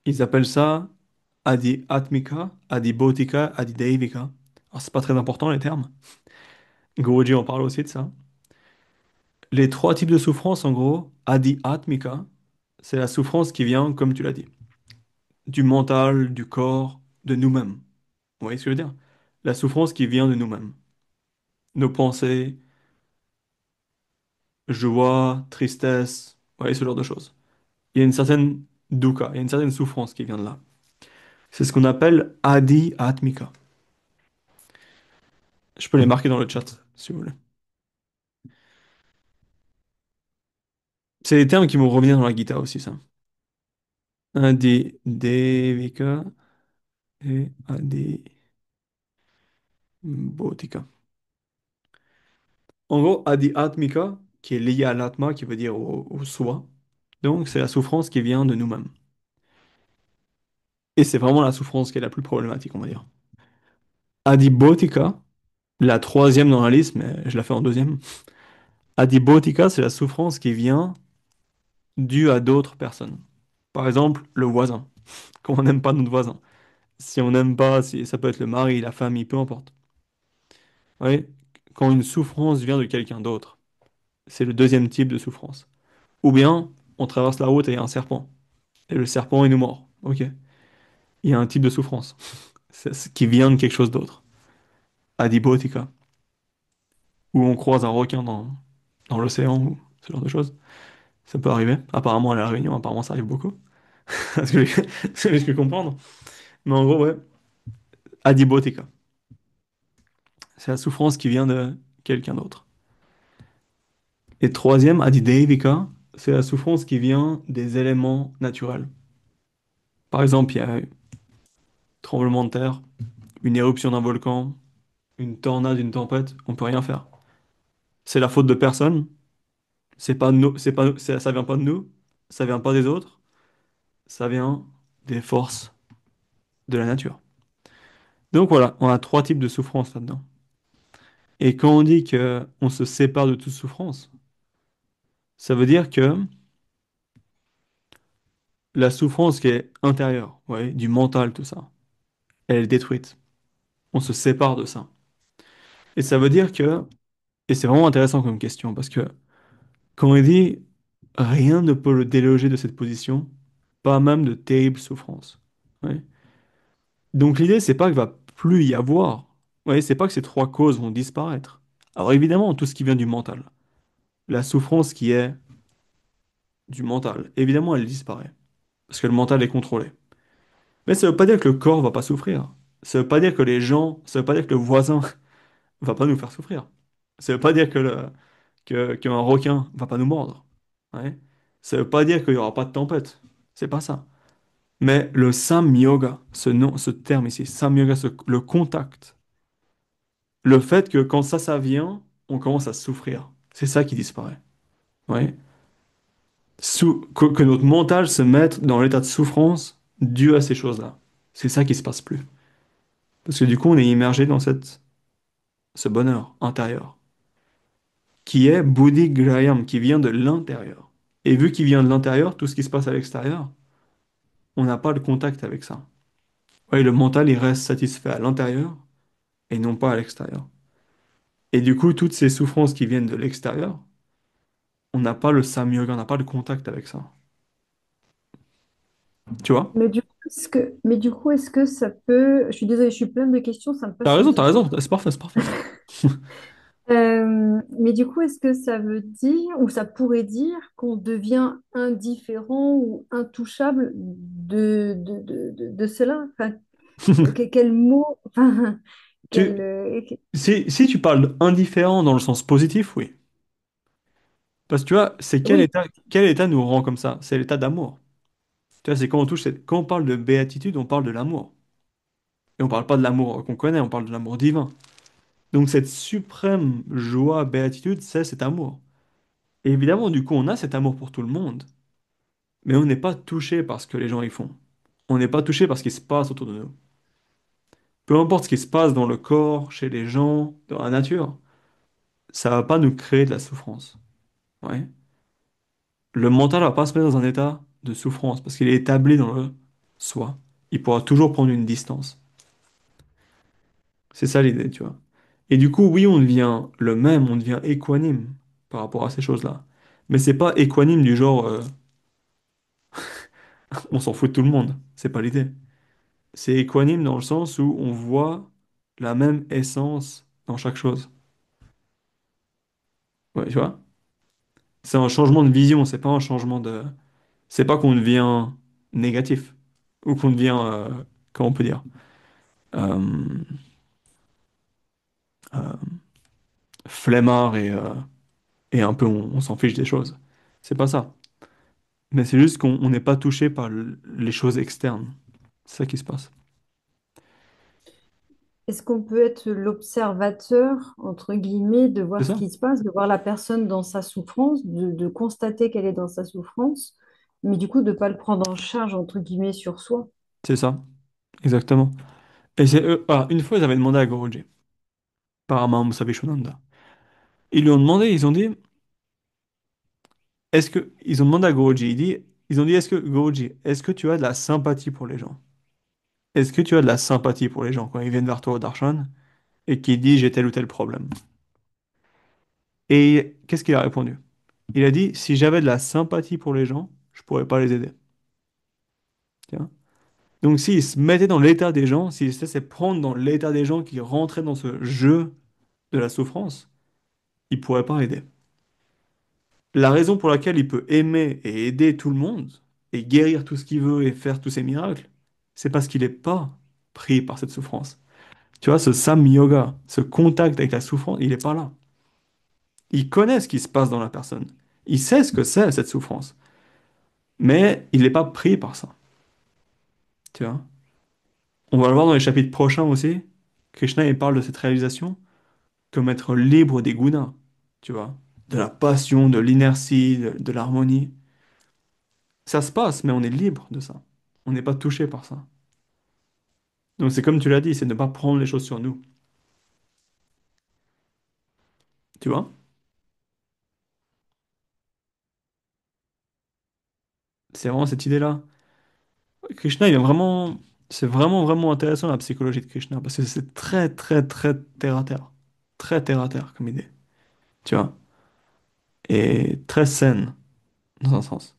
Ils appellent ça Adi Atmika, Adi Bautika, Adi Daivika. Alors, c'est pas très important les termes. Guruji en parle aussi de ça. Les trois types de souffrance, en gros, Adi Atmika, c'est la souffrance qui vient, comme tu l'as dit, du mental, du corps, de nous-mêmes. Vous voyez ce que je veux dire? La souffrance qui vient de nous-mêmes. Nos pensées, joie, tristesse, vous voyez ce genre de choses. Il y a une certaine dukkha, il y a une certaine souffrance qui vient de là. C'est ce qu'on appelle Adi Atmika. Je peux les marquer dans le chat, si vous voulez. C'est des termes qui vont revenir dans la guitare aussi, ça. Adi Devika et Adi Bhotika. En gros, Adi Atmika, qui est lié à l'atma, qui veut dire au soi. Donc, c'est la souffrance qui vient de nous-mêmes. Et c'est vraiment la souffrance qui est la plus problématique, on va dire. Adi Bhotika, la troisième dans la liste, mais je la fais en deuxième. Adibodhika, c'est la souffrance qui vient due à d'autres personnes. Par exemple, le voisin. Quand on n'aime pas notre voisin. Si on n'aime pas, si, ça peut être le mari, la famille, peu importe. Oui, quand une souffrance vient de quelqu'un d'autre, c'est le deuxième type de souffrance. Ou bien, on traverse la route et il y a un serpent. Et le serpent, il nous mord. Ok. Il y a un type de souffrance. C'est ce qui vient de quelque chose d'autre. Adibodhika. Ou on croise un requin dans l'océan, ou ce genre de choses. Ça peut arriver. Apparemment, à La Réunion, apparemment, ça arrive beaucoup. Ce que je peux comprendre. Mais en gros, ouais, Adiboteka. C'est la souffrance qui vient de quelqu'un d'autre. Et troisième, Adideivika, c'est la souffrance qui vient des éléments naturels. Par exemple, il y a un tremblement de terre, une éruption d'un volcan, une tornade, une tempête, on peut rien faire. C'est la faute de personne, c'est pas nous, c'est pas, ça vient pas de nous, ça vient pas des autres, ça vient des forces de la nature. Donc voilà, on a trois types de souffrance là-dedans. Et quand on dit que on se sépare de toute souffrance, ça veut dire que la souffrance qui est intérieure, ouais, du mental, tout ça, elle est détruite. On se sépare de ça. Et ça veut dire que, et c'est vraiment intéressant comme question, parce que quand on dit rien ne peut le déloger de cette position, pas même de terribles souffrances. Ouais. Donc l'idée, c'est pas qu'il va plus y avoir. Ouais, c'est pas que ces trois causes vont disparaître. Alors évidemment, tout ce qui vient du mental, la souffrance qui est du mental, évidemment, elle disparaît. Parce que le mental est contrôlé. Mais ça veut pas dire que le corps va pas souffrir. Ça veut pas dire que les gens, ça veut pas dire que le voisin va pas nous faire souffrir. Ça veut pas dire qu'un requin va pas nous mordre. Ouais. Ça veut pas dire qu'il y aura pas de tempête. C'est pas ça. Mais le Sam-yoga, ce nom, ce terme ici, Sam-yoga, le contact, le fait que quand ça vient, on commence à souffrir. C'est ça qui disparaît. Ouais. Que notre mental se mette dans l'état de souffrance dû à ces choses-là. C'est ça qui se passe plus. Parce que du coup, on est immergé dans ce bonheur intérieur, qui est Buddhi Graham, qui vient de l'intérieur. Et vu qu'il vient de l'intérieur, tout ce qui se passe à l'extérieur, on n'a pas le contact avec ça. Ouais, le mental, il reste satisfait à l'intérieur et non pas à l'extérieur. Et du coup, toutes ces souffrances qui viennent de l'extérieur, on n'a pas le samyoga, on n'a pas le contact avec ça. Tu vois? Mais du coup, est-ce que ça peut... Je suis désolée, je suis pleine de questions, ça me passe un petit T'as peu. raison, c'est parfait, c'est parfait. Mais du coup, est-ce que ça veut dire, ou ça pourrait dire qu'on devient indifférent ou intouchable de cela? Enfin, quel mot, enfin, quel, Tu, si tu parles indifférent dans le sens positif, oui. Parce que tu vois, c'est oui, quel état nous rend comme ça? C'est l'état d'amour. Tu vois, c'est quand on touche quand on parle de béatitude, on parle de l'amour. Et on parle pas de l'amour qu'on connaît, on parle de l'amour divin. Donc cette suprême joie, béatitude, c'est cet amour. Et évidemment, du coup, on a cet amour pour tout le monde, mais on n'est pas touché par ce que les gens y font. On n'est pas touché par ce qui se passe autour de nous. Peu importe ce qui se passe dans le corps, chez les gens, dans la nature, ça va pas nous créer de la souffrance. Ouais. Le mental va pas se mettre dans un état de souffrance parce qu'il est établi dans le soi. Il pourra toujours prendre une distance. C'est ça l'idée, tu vois. Et du coup, oui, on devient le même, on devient équanime par rapport à ces choses-là. Mais c'est pas équanime du genre on s'en fout de tout le monde. C'est pas l'idée. C'est équanime dans le sens où on voit la même essence dans chaque chose. Ouais, tu vois? C'est un changement de vision, c'est pas un changement de. C'est pas qu'on devient négatif ou qu'on devient, comment on peut dire, euh, euh, flemmard et un peu on s'en fiche des choses. C'est pas ça. Mais c'est juste qu'on n'est pas touché par les choses externes. C'est ça qui se passe. est-ce qu'on peut être l'observateur, entre guillemets, de C'est voir ce ça. qui se passe, de voir la personne dans sa souffrance, de constater qu'elle est dans sa souffrance, mais du coup de ne pas le prendre en charge, entre guillemets, sur soi? C'est ça. Exactement. Et c'est eux. Ah, une fois, ils avaient demandé à Guruji, par Mahamsa Vishwananda. Ils lui ont demandé, ils ont dit, est-ce que. Ils ont demandé à Guruji, ils ont dit, est-ce que, Guruji, est-ce que tu as de la sympathie pour les gens? Est-ce que tu as de la sympathie pour les gens quand ils viennent vers toi au darshan et qu'ils disent j'ai tel ou tel problème? Et qu'est-ce qu'il a répondu? Il a dit, si j'avais de la sympathie pour les gens, je pourrais pas les aider. Tiens. Donc s'il se mettait dans l'état des gens, s'il se laissait prendre dans l'état des gens qui rentraient dans ce jeu de la souffrance, il pourrait pas aider. La raison pour laquelle il peut aimer et aider tout le monde, et guérir tout ce qu'il veut et faire tous ses miracles, c'est parce qu'il n'est pas pris par cette souffrance. Tu vois, ce Sam Yoga, ce contact avec la souffrance, il n'est pas là. Il connaît ce qui se passe dans la personne. Il sait ce que c'est cette souffrance. Mais il n'est pas pris par ça. Tu vois? On va le voir dans les chapitres prochains aussi. Krishna, il parle de cette réalisation comme être libre des gunas. Tu vois? De la passion, de l'inertie, de l'harmonie. Ça se passe, mais on est libre de ça. On n'est pas touché par ça. Donc c'est comme tu l'as dit, c'est ne pas prendre les choses sur nous. Tu vois? C'est vraiment cette idée-là. Krishna, il est vraiment... C'est vraiment, vraiment intéressant la psychologie de Krishna, parce que c'est très, très, très terre à terre. Très terre à terre comme idée. Tu vois? Et très saine, dans un sens.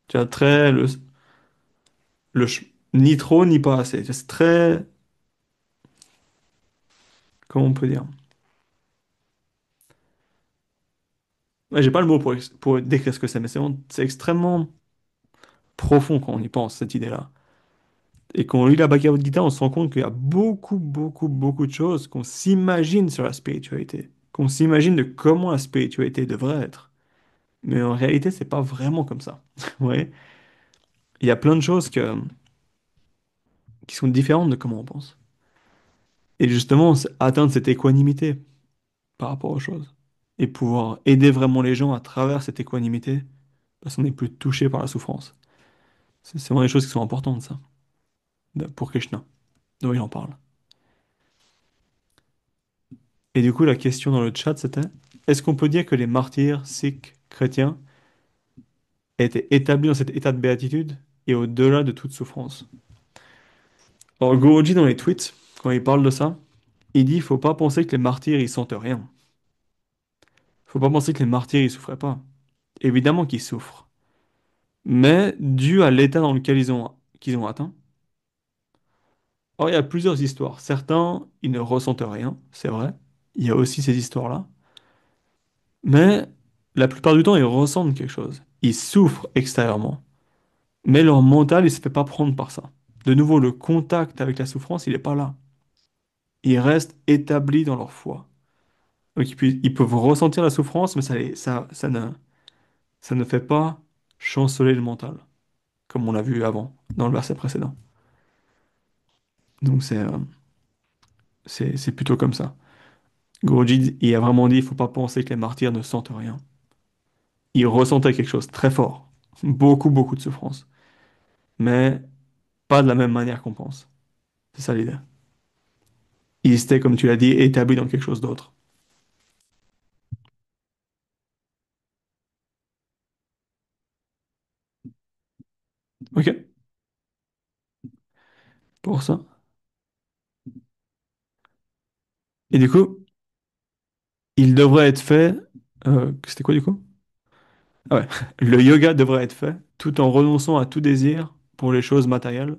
Tu vois, très... ni trop, ni pas assez. C'est très... Comment on peut dire? Ouais, j'ai pas le mot pour décrire ce que c'est, mais c'est extrêmement profond quand on y pense, cette idée-là. Et quand on lit la Bhagavad Gita, on se rend compte qu'il y a beaucoup, beaucoup, beaucoup de choses qu'on s'imagine sur la spiritualité, qu'on s'imagine de comment la spiritualité devrait être. Mais en réalité, c'est pas vraiment comme ça. Ouais. Il y a plein de choses qui sont différentes de comment on pense. Et justement, c'est atteindre cette équanimité par rapport aux choses. Et pouvoir aider vraiment les gens à travers cette équanimité, parce qu'on n'est plus touché par la souffrance. C'est vraiment des choses qui sont importantes, ça, pour Krishna. Donc il en parle. Et du coup, la question dans le chat, c'était, est-ce qu'on peut dire que les martyrs sikhs chrétiens étaient établis dans cet état de béatitude et au-delà de toute souffrance? Alors, Guruji, dans les tweets, quand il parle de ça, il dit, faut pas penser que les martyrs, ils sentent rien. Faut pas penser que les martyrs, ils souffraient pas. Évidemment qu'ils souffrent. Mais dû à l'état dans lequel qu'ils ont atteint, alors il y a plusieurs histoires. Certains, ils ne ressentent rien, c'est vrai. Il y a aussi ces histoires-là. Mais la plupart du temps, ils ressentent quelque chose. Ils souffrent extérieurement. Mais leur mental, il se fait pas prendre par ça. De nouveau, le contact avec la souffrance, il n'est pas là. Ils restent établis dans leur foi. Donc ils peuvent ressentir la souffrance, mais ça ne fait pas chanceler le mental, comme on l'a vu avant, dans le verset précédent. Donc c'est plutôt comme ça. Guruji, il a vraiment dit, il faut pas penser que les martyrs ne sentent rien. Ils ressentaient quelque chose de très fort. Beaucoup, beaucoup de souffrance. Mais pas de la même manière qu'on pense. C'est ça l'idée. Ils étaient, comme tu l'as dit, établis dans quelque chose d'autre. Ok? Pour ça. Et du coup, il devrait être fait. C'était quoi du coup? Ah ouais. Le yoga devrait être fait tout en renonçant à tout désir pour les choses matérielles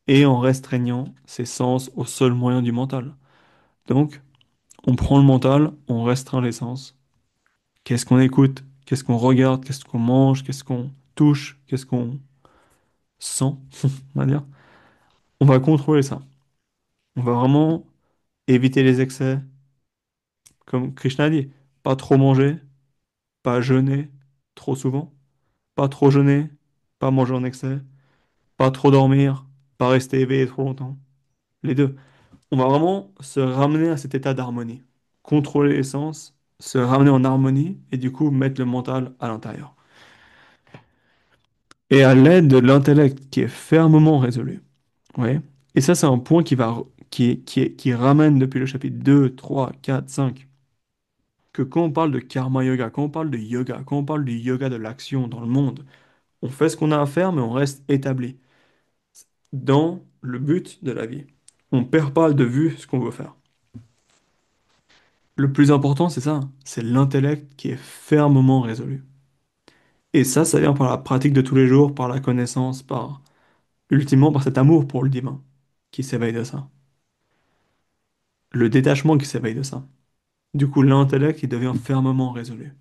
et en restreignant ses sens aux seuls moyens du mental. Donc, on prend le mental, on restreint les sens. Qu'est-ce qu'on écoute? Qu'est-ce qu'on regarde? Qu'est-ce qu'on mange? Qu'est-ce qu'on touche? Qu'est-ce qu'on sent? On va dire. On va contrôler ça. On va vraiment éviter les excès, comme Krishna a dit. Pas trop manger, pas jeûner trop souvent, pas trop jeûner, pas manger en excès, pas trop dormir, pas rester éveillé trop longtemps. Les deux. On va vraiment se ramener à cet état d'harmonie. Contrôler les sens, se ramener en harmonie et du coup mettre le mental à l'intérieur. Et à l'aide de l'intellect qui est fermement résolu. Ouais. Et ça, c'est un point qui ramène depuis le chapitre 2, 3, 4, 5, que quand on parle de karma yoga, quand on parle de yoga, quand on parle du yoga de l'action dans le monde, on fait ce qu'on a à faire, mais on reste établi dans le but de la vie. On perd pas de vue ce qu'on veut faire. Le plus important, c'est ça, c'est l'intellect qui est fermement résolu. Et ça vient par la pratique de tous les jours, par la connaissance, ultimement par cet amour pour le divin qui s'éveille de ça. Le détachement qui s'éveille de ça. Du coup, l'intellect, il devient fermement résolu.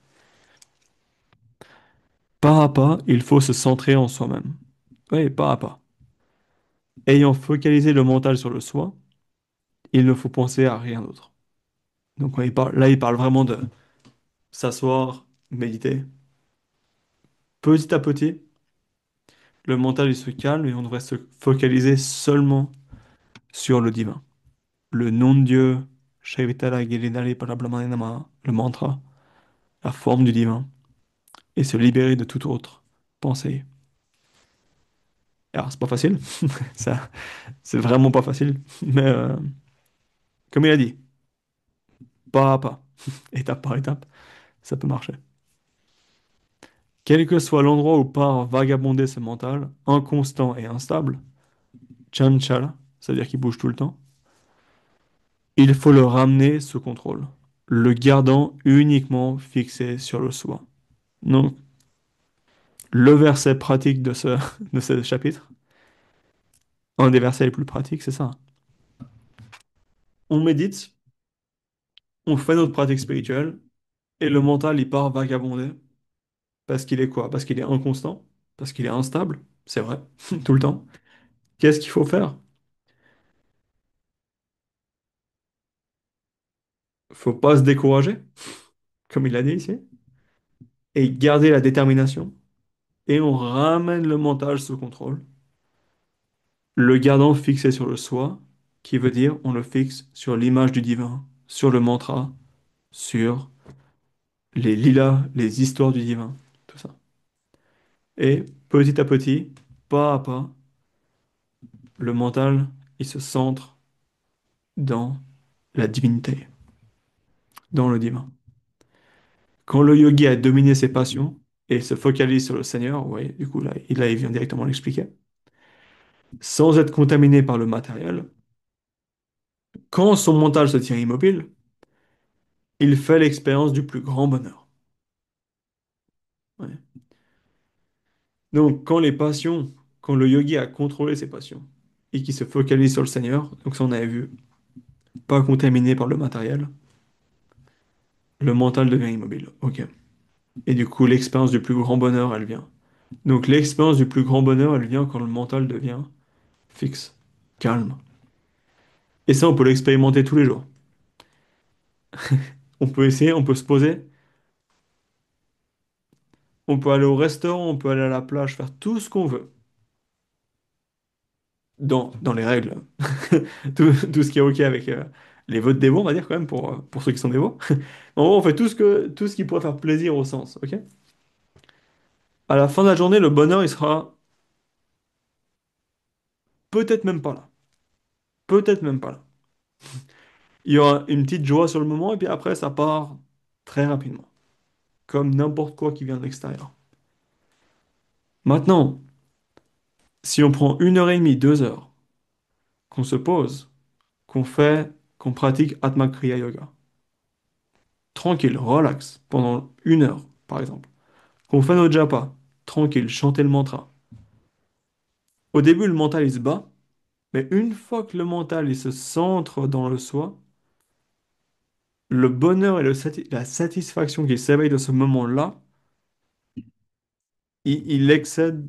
Pas à pas, il faut se centrer en soi-même. Oui, pas à pas. Ayant focalisé le mental sur le soi, il ne faut penser à rien d'autre. Donc là, il parle vraiment de s'asseoir, méditer. Petit à petit, le mental, il se calme et on devrait se focaliser seulement sur le divin. Le nom de Dieu, Shaivitala Giridhari Parabrahmane Namaha, le mantra, la forme du divin, et se libérer de toute autre pensée. Alors, c'est pas facile, ça, c'est vraiment pas facile, mais comme il a dit, pas à pas, étape par étape, ça peut marcher. Quel que soit l'endroit où part vagabonder ce mental, inconstant et instable, chanchala, c'est-à-dire qu'il bouge tout le temps, il faut le ramener sous contrôle, le gardant uniquement fixé sur le soi. Donc, le verset pratique de ce chapitre, un des versets les plus pratiques, c'est ça. On médite, on fait notre pratique spirituelle, et le mental, il part vagabonder. Parce qu'il est quoi? Parce qu'il est inconstant, parce qu'il est instable, c'est vrai, tout le temps. Qu'est-ce qu'il faut faire? Faut pas se décourager, comme il l'a dit ici, et garder la détermination. Et on ramène le mental sous contrôle, le gardant fixé sur le soi, qui veut dire on le fixe sur l'image du divin, sur le mantra, sur les lilas, les histoires du divin, tout ça. Et petit à petit, pas à pas, le mental, il se centre dans la divinité, dans le divin. Quand le yogi a dominé ses passions et se focalise sur le Seigneur, ouais, du coup, là, il vient directement l'expliquer, sans être contaminé par le matériel, quand son mental se tient immobile, il fait l'expérience du plus grand bonheur. Ouais. Donc, quand le yogi a contrôlé ses passions et qu'il se focalise sur le Seigneur, donc ça on avait vu, pas contaminé par le matériel, le mental devient immobile. Ok. Et du coup, l'expérience du plus grand bonheur, elle vient. Donc, l'expérience du plus grand bonheur, elle vient quand le mental devient fixe, calme. Et ça, on peut l'expérimenter tous les jours. On peut essayer, on peut se poser, on peut aller au restaurant, on peut aller à la plage, faire tout ce qu'on veut. Dans les règles. Tout ce qui est OK avec les votes dévots, on va dire quand même, pour ceux qui sont dévots. En gros, on fait tout ce qui pourrait faire plaisir au sens, OK? À la fin de la journée, le bonheur, il sera peut-être même pas là. Peut-être même pas là. Il y aura une petite joie sur le moment, et puis après, ça part très rapidement. Comme n'importe quoi qui vient de l'extérieur. Maintenant, si on prend 1 heure et demie, 2 heures, qu'on se pose, qu'on pratique Atma Kriya Yoga. Tranquille, relax, pendant 1 heure, par exemple. Qu'on fait notre japa, tranquille, chanter le mantra. Au début, le mental, il se bat, mais une fois que le mental, il se centre dans le soi, le bonheur et la satisfaction qui s'éveille de ce moment-là, il excède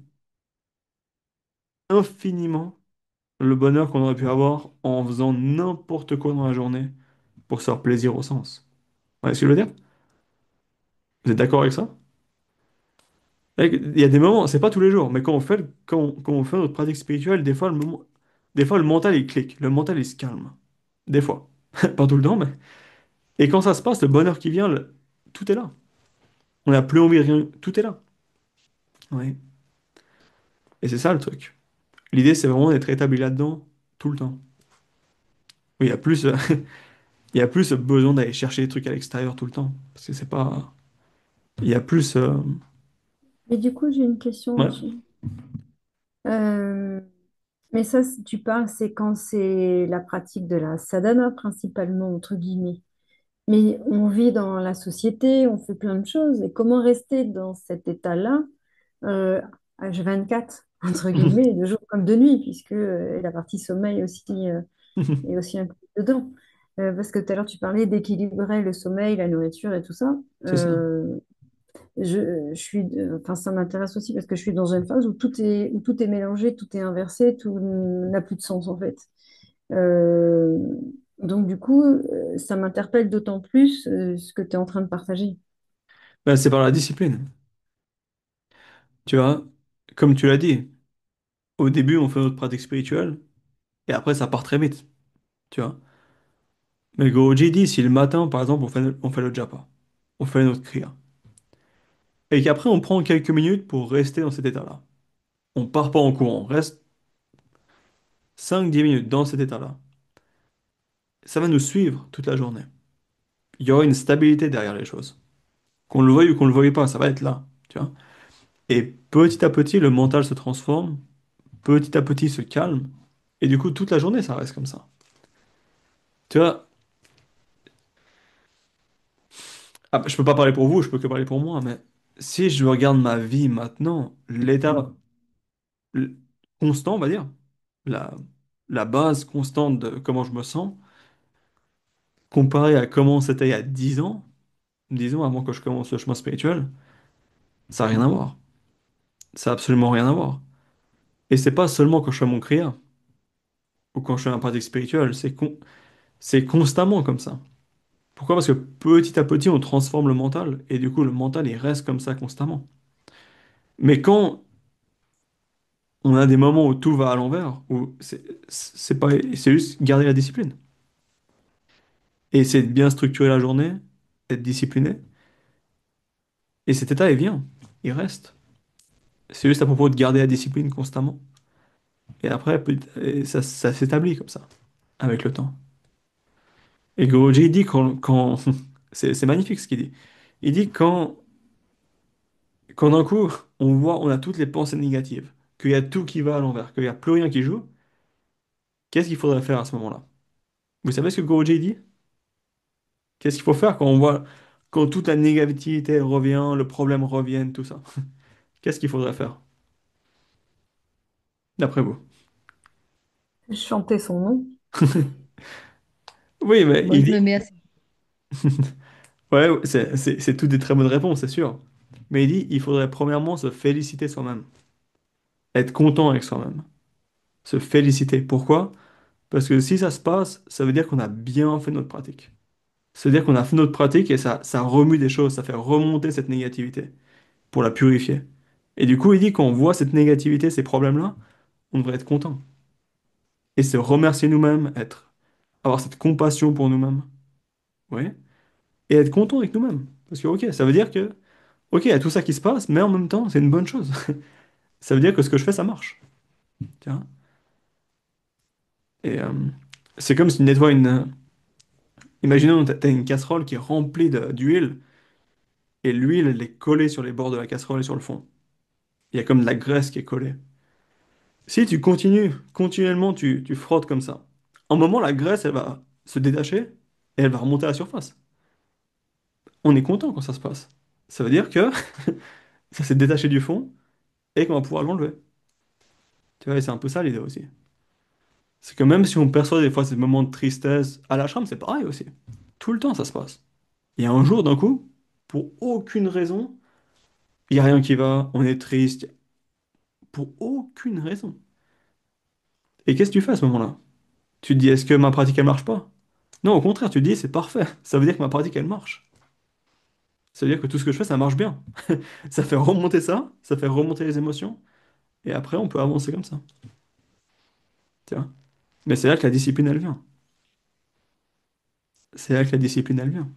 infiniment le bonheur qu'on aurait pu avoir en faisant n'importe quoi dans la journée pour se faire plaisir au sens. Vous voyez ce que je veux dire? Vous êtes d'accord avec ça? Il y a des moments, c'est pas tous les jours, mais quand on fait notre pratique spirituelle, des fois le mental il clique, le mental il se calme. Des fois. Pas tout le temps, mais. Et quand ça se passe, le bonheur qui vient, tout est là. On n'a plus envie de rien, tout est là. Oui. Et c'est ça le truc. L'idée c'est vraiment d'être établi là-dedans tout le temps. Oui, il y a plus, il y a plus besoin d'aller chercher des trucs à l'extérieur tout le temps. Parce que c'est pas. Il y a plus. Et du coup, j'ai une question Ouais. là-dessus. Euh, mais ça, tu parles, c'est quand c'est la pratique de la sadhana principalement, entre guillemets. Mais on vit dans la société, on fait plein de choses. Et comment rester dans cet état-là, euh, H24, entre guillemets, de jour comme de nuit, puisque la partie sommeil aussi, est aussi incluse dedans. Parce que tout à l'heure, tu parlais d'équilibrer le sommeil, la nourriture et tout ça. C'est ça. Enfin, ça m'intéresse aussi parce que je suis dans une phase où tout est mélangé, tout est inversé, tout n'a plus de sens en fait. Euh, donc du coup, ça m'interpelle d'autant plus ce que tu es en train de partager. Ben, c'est par la discipline. Tu vois, comme tu l'as dit, au début on fait notre pratique spirituelle, et après ça part très vite. Tu vois. Mais le Guruji dit, si le matin, par exemple, on fait le japa, on fait notre kriya, et qu'après on prend quelques minutes pour rester dans cet état-là. On part pas en courant, on reste 5-10 minutes dans cet état-là. Ça va nous suivre toute la journée. Il y aura une stabilité derrière les choses. Qu'on le veuille ou qu'on le veuille pas, ça va être là, tu vois. Et petit à petit, le mental se transforme, petit à petit, il se calme, et du coup, toute la journée, ça reste comme ça. Tu vois, je peux pas parler pour vous, je peux que parler pour moi, mais si je regarde ma vie maintenant, l'état l- constant, on va dire, la, la base constante de comment je me sens, comparé à comment c'était il y a 10 ans, disons, avant que je commence le chemin spirituel, ça n'a rien à voir. Ça n'a absolument rien à voir. Et c'est pas seulement quand je fais mon kriya ou quand je fais un pratique spirituel, c'est constamment comme ça. Pourquoi? Parce que petit à petit, on transforme le mental et du coup, le mental, il reste comme ça constamment. Mais quand on a des moments où tout va à l'envers, où c'est pas, c'est juste garder la discipline et essayer de bien structurer la journée, être discipliné. Et cet état, il vient, il reste. C'est juste à propos de garder la discipline constamment. Et après, et ça s'établit comme ça, avec le temps. Et Guruji dit c'est magnifique ce qu'il dit. Il dit quand d'un coup, on a toutes les pensées négatives, qu'il y a tout qui va à l'envers, qu'il n'y a plus rien qui joue, qu'est-ce qu'il faudrait faire à ce moment-là? Vous savez ce que Guruji dit? Qu'est-ce qu'il faut faire quand toute la négativité revient, le problème revient, tout ça? Qu'est-ce qu'il faudrait faire, d'après vous? Chanter son nom. Oui, mais Moi, il je dit, me mets à... ouais, c'est toutes des très bonnes réponses, c'est sûr. Mais il dit, il faudrait premièrement se féliciter soi-même, être content avec soi-même, se féliciter. Pourquoi? Parce que si ça se passe, ça veut dire qu'on a bien fait notre pratique. Ça veut dire qu'on a fait notre pratique et ça remue des choses, ça fait remonter cette négativité pour la purifier. Et du coup, il dit qu'on voit cette négativité, ces problèmes-là, on devrait être content. Et se remercier nous-mêmes, avoir cette compassion pour nous-mêmes. Oui. Et être content avec nous-mêmes. Parce que, ok, ça veut dire que, ok, il y a tout ça qui se passe, mais en même temps, c'est une bonne chose. Ça veut dire que ce que je fais, ça marche. Tu vois. Et c'est comme si tu nettoies une. Imaginons, t'as une casserole qui est remplie d'huile, et l'huile, elle est collée sur les bords de la casserole et sur le fond. Il y a comme de la graisse qui est collée. Si tu continues, continuellement, tu frottes comme ça, un moment, la graisse, elle va se détacher et elle va remonter à la surface. On est content quand ça se passe. Ça veut dire que ça s'est détaché du fond et qu'on va pouvoir l'enlever. Tu vois, et c'est un peu ça l'idée aussi. C'est que même si on perçoit des fois ces moments de tristesse, à la chambre, c'est pareil aussi. Tout le temps, ça se passe. Et un jour, d'un coup, pour aucune raison, il n'y a rien qui va, on est triste, pour aucune raison. Et qu'est-ce que tu fais à ce moment-là? Tu te dis, est-ce que ma pratique, elle marche pas? Non, au contraire, tu te dis, c'est parfait. Ça veut dire que ma pratique, elle marche. Ça veut dire que tout ce que je fais, ça marche bien. Ça fait remonter les émotions, et après, on peut avancer comme ça. Tu vois? Mais c'est là que la discipline, elle vient. C'est là que la discipline, elle vient.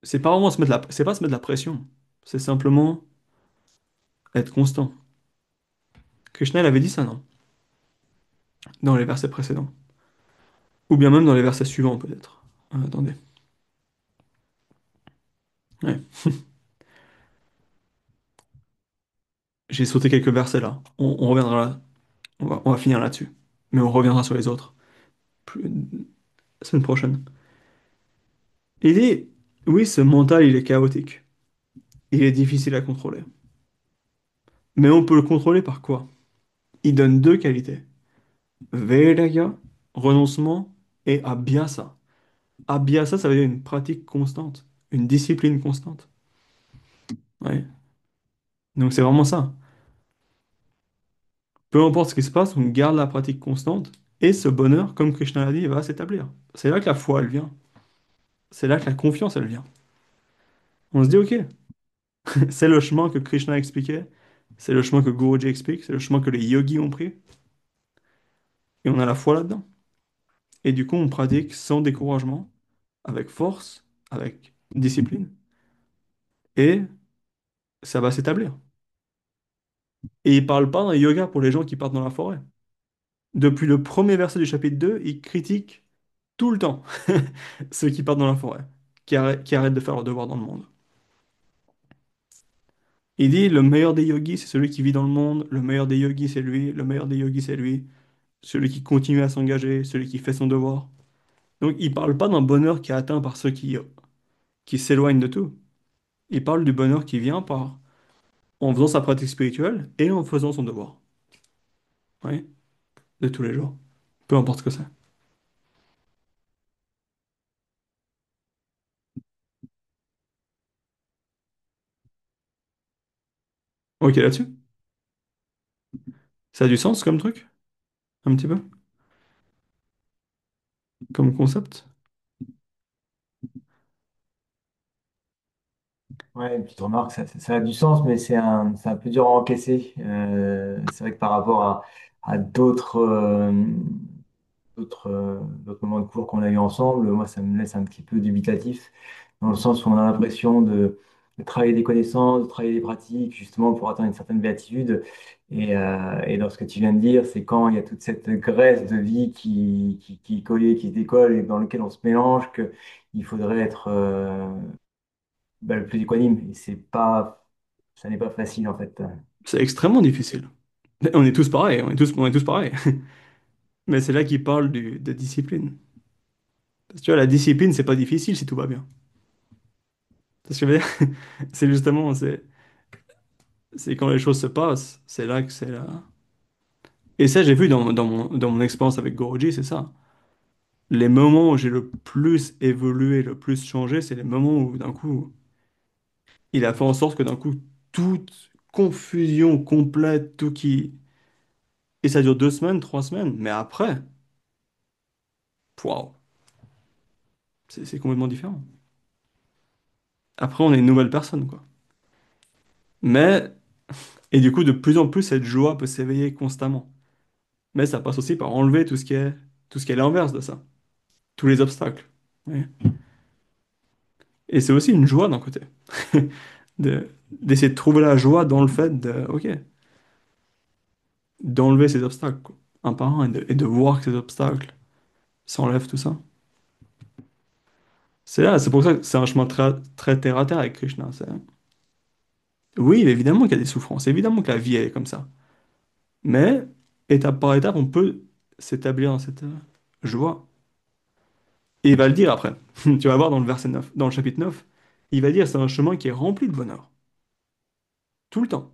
C'est pas vraiment c'est pas se mettre de la pression. C'est simplement être constant. Krishna, il avait dit ça, non? Dans les versets précédents. Ou bien même dans les versets suivants, peut-être. Attendez. Ouais. J'ai sauté quelques versets là. On reviendra là. On va finir là-dessus. Mais on reviendra sur les autres. La semaine prochaine. Il dit, oui, ce mental, il est chaotique. Il est difficile à contrôler. Mais on peut le contrôler par quoi? Il donne deux qualités. Vairagya, renoncement, et abhyasa. Abhyasa, ça veut dire une pratique constante, une discipline constante. Ouais. Donc c'est vraiment ça. Peu importe ce qui se passe, on garde la pratique constante et ce bonheur, comme Krishna l'a dit, va s'établir. C'est là que la foi, elle vient. C'est là que la confiance, elle vient. On se dit, ok, c'est le chemin que Krishna expliquait, c'est le chemin que Guruji explique, c'est le chemin que les yogis ont pris, et on a la foi là-dedans. Et du coup, on pratique sans découragement, avec force, avec discipline, et ça va s'établir. Et il parle pas d'un yoga pour les gens qui partent dans la forêt. Depuis le premier verset du chapitre 2, il critique tout le temps ceux qui partent dans la forêt, qui arrêtent de faire leurs devoirs dans le monde. Il dit, le meilleur des yogis, c'est celui qui vit dans le monde, le meilleur des yogis, c'est lui, le meilleur des yogis, c'est lui, celui qui continue à s'engager, celui qui fait son devoir. Donc il parle pas d'un bonheur qui est atteint par ceux qui s'éloignent de tout. Il parle du bonheur qui vient par en faisant sa pratique spirituelle et en faisant son devoir. Oui, de tous les jours. Peu importe ce que c'est. Ok là-dessus? Ça a du sens comme truc? Un petit peu? Comme concept? Ouais, une petite remarque, ça a du sens, mais c'est un peu dur à encaisser. C'est vrai que par rapport à d'autres moments de cours qu'on a eu ensemble, moi, ça me laisse un petit peu dubitatif, dans le sens où on a l'impression de travailler des connaissances, de travailler des pratiques, justement pour atteindre une certaine béatitude. Et dans ce que tu viens de dire, c'est quand il y a toute cette graisse de vie qui est collée, qui se décolle et dans lequel on se mélange, qu'il faudrait être le plus équanime. Et ça n'est pas facile, en fait. C'est extrêmement difficile. On est tous pareils, on est tous pareils. Mais c'est là qu'il parle de discipline. Parce que tu vois, la discipline, c'est pas difficile si tout va bien. Parce que je veux dire, c'est justement, c'est quand les choses se passent, c'est là que c'est là. Et ça, j'ai vu dans mon expérience avec Goroji, c'est ça. Les moments où j'ai le plus évolué, le plus changé, c'est les moments où d'un coup, il a fait en sorte que d'un coup, toute confusion complète, tout qui... Et ça dure 2 semaines, 3 semaines, mais après, waouh, c'est complètement différent. Après, on est une nouvelle personne, quoi. Mais, et du coup, de plus en plus, cette joie peut s'éveiller constamment. Mais ça passe aussi par enlever tout ce qui est l'inverse de ça. Tous les obstacles. Oui. Et c'est aussi une joie d'un côté. D'essayer de trouver la joie dans le fait ok, d'enlever ces obstacles, quoi, un par un, et de voir que ces obstacles s'enlèvent, tout ça. C'est pour ça que c'est un chemin très, très terre à terre avec Krishna. Oui, évidemment qu'il y a des souffrances, évidemment que la vie elle est comme ça. Mais, étape par étape, on peut s'établir dans cette joie. Et il va le dire après. Tu vas voir dans le verset 9, dans le chapitre 9, il va dire c'est un chemin qui est rempli de bonheur. Tout le temps.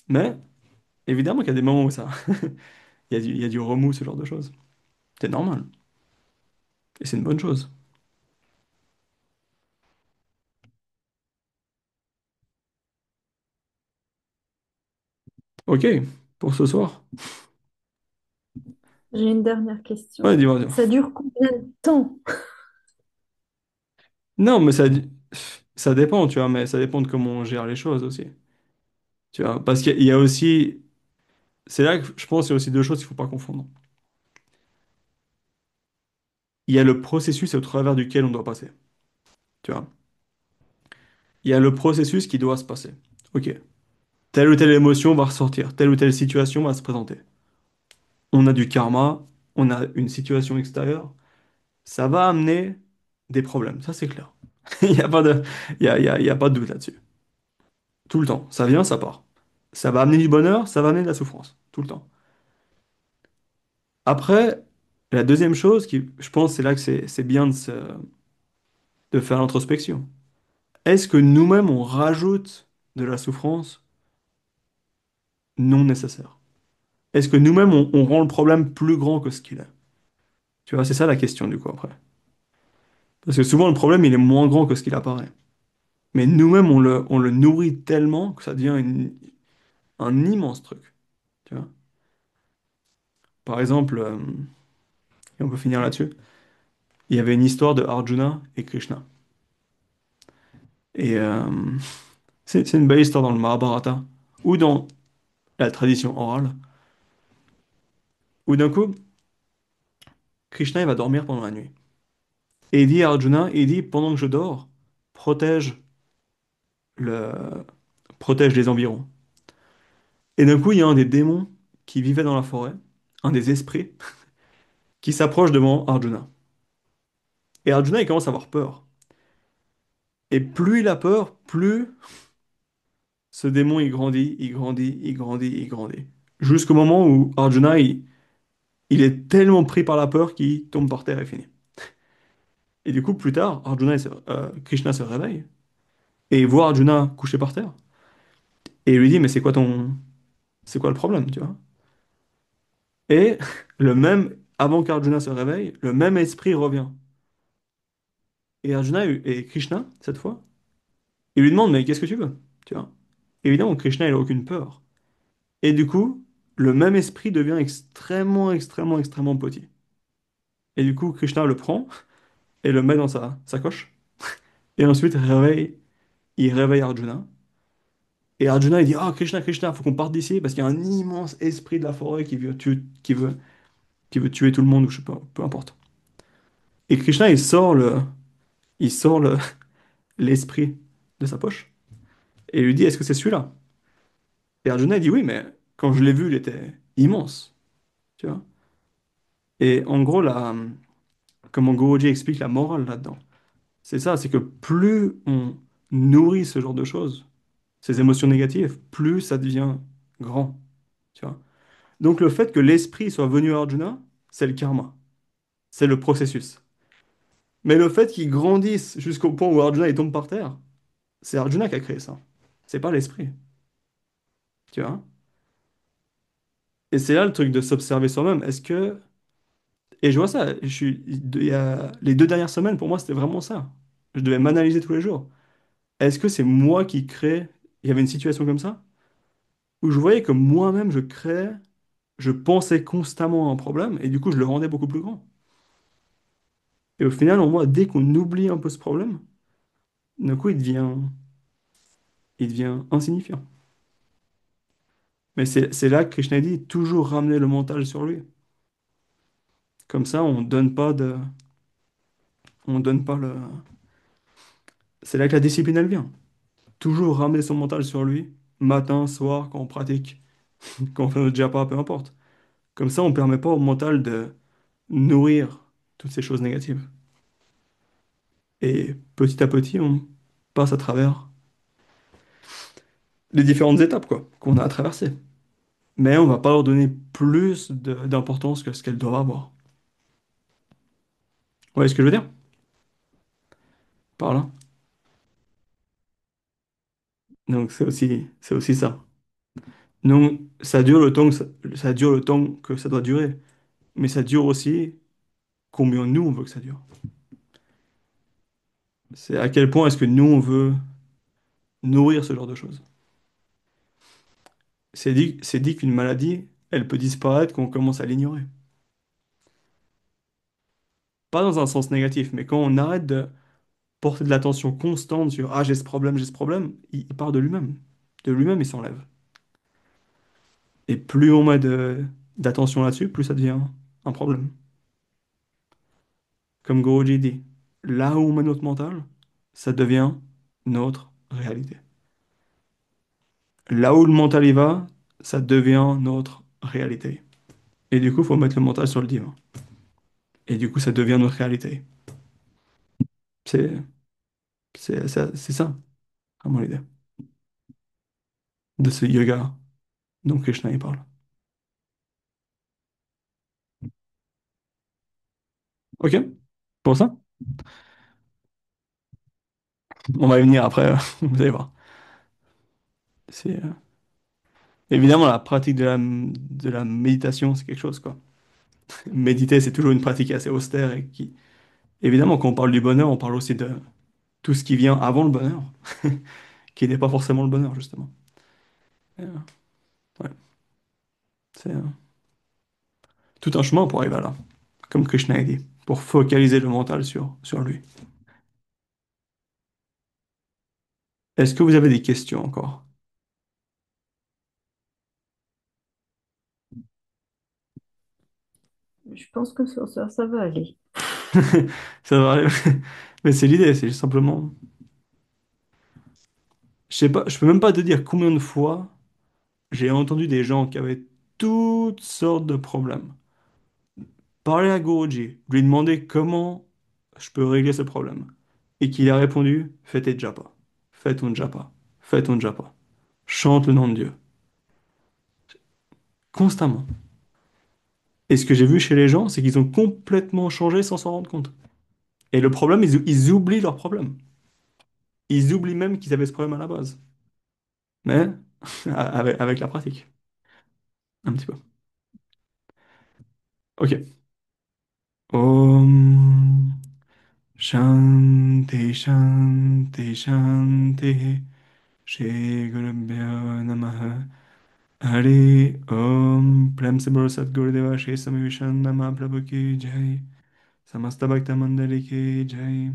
Mais, évidemment qu'il y a des moments où ça. Il y a du remous, ce genre de choses. C'est normal. Et c'est une bonne chose. Ok, pour ce soir. J'ai une dernière Ouais, question. dis-moi, dis-moi. Ça dure combien de temps? Non, mais ça dépend, tu vois, mais ça dépend de comment on gère les choses aussi. Tu vois, parce qu'il y a aussi. C'est là que je pense qu'il y a aussi deux choses qu'il ne faut pas confondre. Il y a le processus au travers duquel on doit passer. Tu vois. Il y a le processus qui doit se passer. Ok. Telle ou telle émotion va ressortir, telle ou telle situation va se présenter. On a du karma, on a une situation extérieure, ça va amener des problèmes, ça c'est clair. Il n'y a pas de, il y a pas de doute là-dessus. Tout le temps, ça vient, ça part. Ça va amener du bonheur, ça va amener de la souffrance, tout le temps. Après, la deuxième chose, qui, je pense, c'est là que c'est bien de faire l'introspection. Est-ce que nous-mêmes, on rajoute de la souffrance non nécessaire? Est-ce que nous-mêmes, on rend le problème plus grand que ce qu'il est? Tu vois, c'est ça la question du coup après. Parce que souvent, le problème, il est moins grand que ce qu'il apparaît. Mais nous-mêmes, on le nourrit tellement que ça devient un immense truc. Tu vois? Par exemple, et on peut finir là-dessus, il y avait une histoire de Arjuna et Krishna. Et c'est une belle histoire dans le Mahabharata, ou dans la tradition orale, où d'un coup, Krishna il va dormir pendant la nuit. Et il dit à Arjuna, il dit, pendant que je dors, protège le, protège les environs. Et d'un coup, il y a un des démons qui vivait dans la forêt, un des esprits, qui s'approche devant Arjuna. Et Arjuna, il commence à avoir peur. Et plus il a peur, plus ce démon, il grandit, il grandit, il grandit, il grandit. Jusqu'au moment où Arjuna, il est tellement pris par la peur qu'il tombe par terre et finit. Et du coup, plus tard, Krishna se réveille et il voit Arjuna couché par terre. Et il lui dit, mais c'est quoi le problème, tu vois? Et avant qu'Arjuna se réveille, le même esprit revient. Et Arjuna et Krishna, cette fois, il lui demande, mais qu'est-ce que tu veux? Tu vois? Évidemment, Krishna, il n'a aucune peur. Et du coup, le même esprit devient extrêmement, extrêmement, extrêmement petit. Et du coup, Krishna le prend et le met dans sa sacoche. Et ensuite, il réveille Arjuna. Et Arjuna, il dit, ah, Krishna, Krishna, faut qu'on parte d'ici parce qu'il y a un immense esprit de la forêt qui veut tuer tout le monde, ou je sais pas, peu importe. Et Krishna, il sort l'esprit de sa poche et lui dit, est-ce que c'est celui-là? Et Arjuna, il dit, oui, mais quand je l'ai vu, il était immense, tu vois. Et en gros, comment Guruji explique la morale là-dedans, c'est ça, c'est que plus on nourrit ce genre de choses, ces émotions négatives, plus ça devient grand, tu vois. Donc le fait que l'esprit soit venu à Arjuna, c'est le karma, c'est le processus. Mais le fait qu'il grandisse jusqu'au point où Arjuna il tombe par terre, c'est Arjuna qui a créé ça. C'est pas l'esprit, tu vois. Et c'est là le truc de s'observer soi-même. Et je vois ça, les 2 dernières semaines, pour moi, c'était vraiment ça. Je devais m'analyser tous les jours. Est-ce que c'est moi qui crée... Il y avait une situation comme ça, où je voyais que moi-même, je pensais constamment à un problème, et du coup, je le rendais beaucoup plus grand. Et au final, on voit, dès qu'on oublie un peu ce problème, d'un coup, il devient insignifiant. Mais c'est là que Krishna dit, toujours ramener le mental sur lui. Comme ça, on donne pas le... C'est là que la discipline, elle vient. Toujours ramener son mental sur lui, matin, soir, quand on pratique, quand on fait notre japa, peu importe. Comme ça, on ne permet pas au mental de nourrir toutes ces choses négatives. Et petit à petit, on passe à travers les différentes étapes quoi, qu'on a à traverser. Mais on va pas leur donner plus d'importance que ce qu'elles doivent avoir. Vous voyez ce que je veux dire? Par là. Donc c'est aussi ça. Donc ça dure le temps ça dure le temps que ça doit durer. Mais ça dure aussi combien nous on veut que ça dure. C'est à quel point est-ce que nous on veut nourrir ce genre de choses. C'est dit qu'une maladie, elle peut disparaître quand on commence à l'ignorer. Pas dans un sens négatif, mais quand on arrête de porter de l'attention constante sur ah j'ai ce problème, il part de lui-même. De lui-même, il s'enlève. Et plus on met d'attention là-dessus, plus ça devient un problème. Comme Guruji dit, là où on met notre mental, ça devient notre réalité. Là où le mental y va, ça devient notre réalité. Et du coup, il faut mettre le mental sur le divin. Et du coup, ça devient notre réalité. C'est c'est ça, vraiment l'idée de ce yoga dont Krishna y parle. Ok? Pour ça? On va y venir après, vous allez voir. Évidemment, la pratique de la méditation, c'est quelque chose, quoi. Méditer, c'est toujours une pratique assez austère et qui... Évidemment, quand on parle du bonheur, on parle aussi de tout ce qui vient avant le bonheur, qui n'est pas forcément le bonheur, justement. Ouais, c'est tout un chemin pour arriver à là, comme Krishna a dit, pour focaliser le mental sur lui. Est-ce que vous avez des questions encore? Je pense que ça va aller. Ça va arriver. Mais c'est l'idée, c'est simplement. Je sais pas, je peux même pas te dire combien de fois j'ai entendu des gens qui avaient toutes sortes de problèmes parler à Guruji, lui demander comment je peux régler ce problème. Et qu'il a répondu, fais tes japa, fais ton japa, fais ton japa. Chante le nom de Dieu. Constamment. Et ce que j'ai vu chez les gens, c'est qu'ils ont complètement changé sans s'en rendre compte. Et le problème, ils oublient leur problème. Ils oublient même qu'ils avaient ce problème à la base. Mais avec la pratique. Un petit peu. Ok. Om Shanti Shanti Shanti Shri Gurubhyo Namaha Hari Om Prem se bolo Sadgurudeva Shri Swami Vishnama Prabhu ki Jai Samasta Bhakta Mandali ki Jai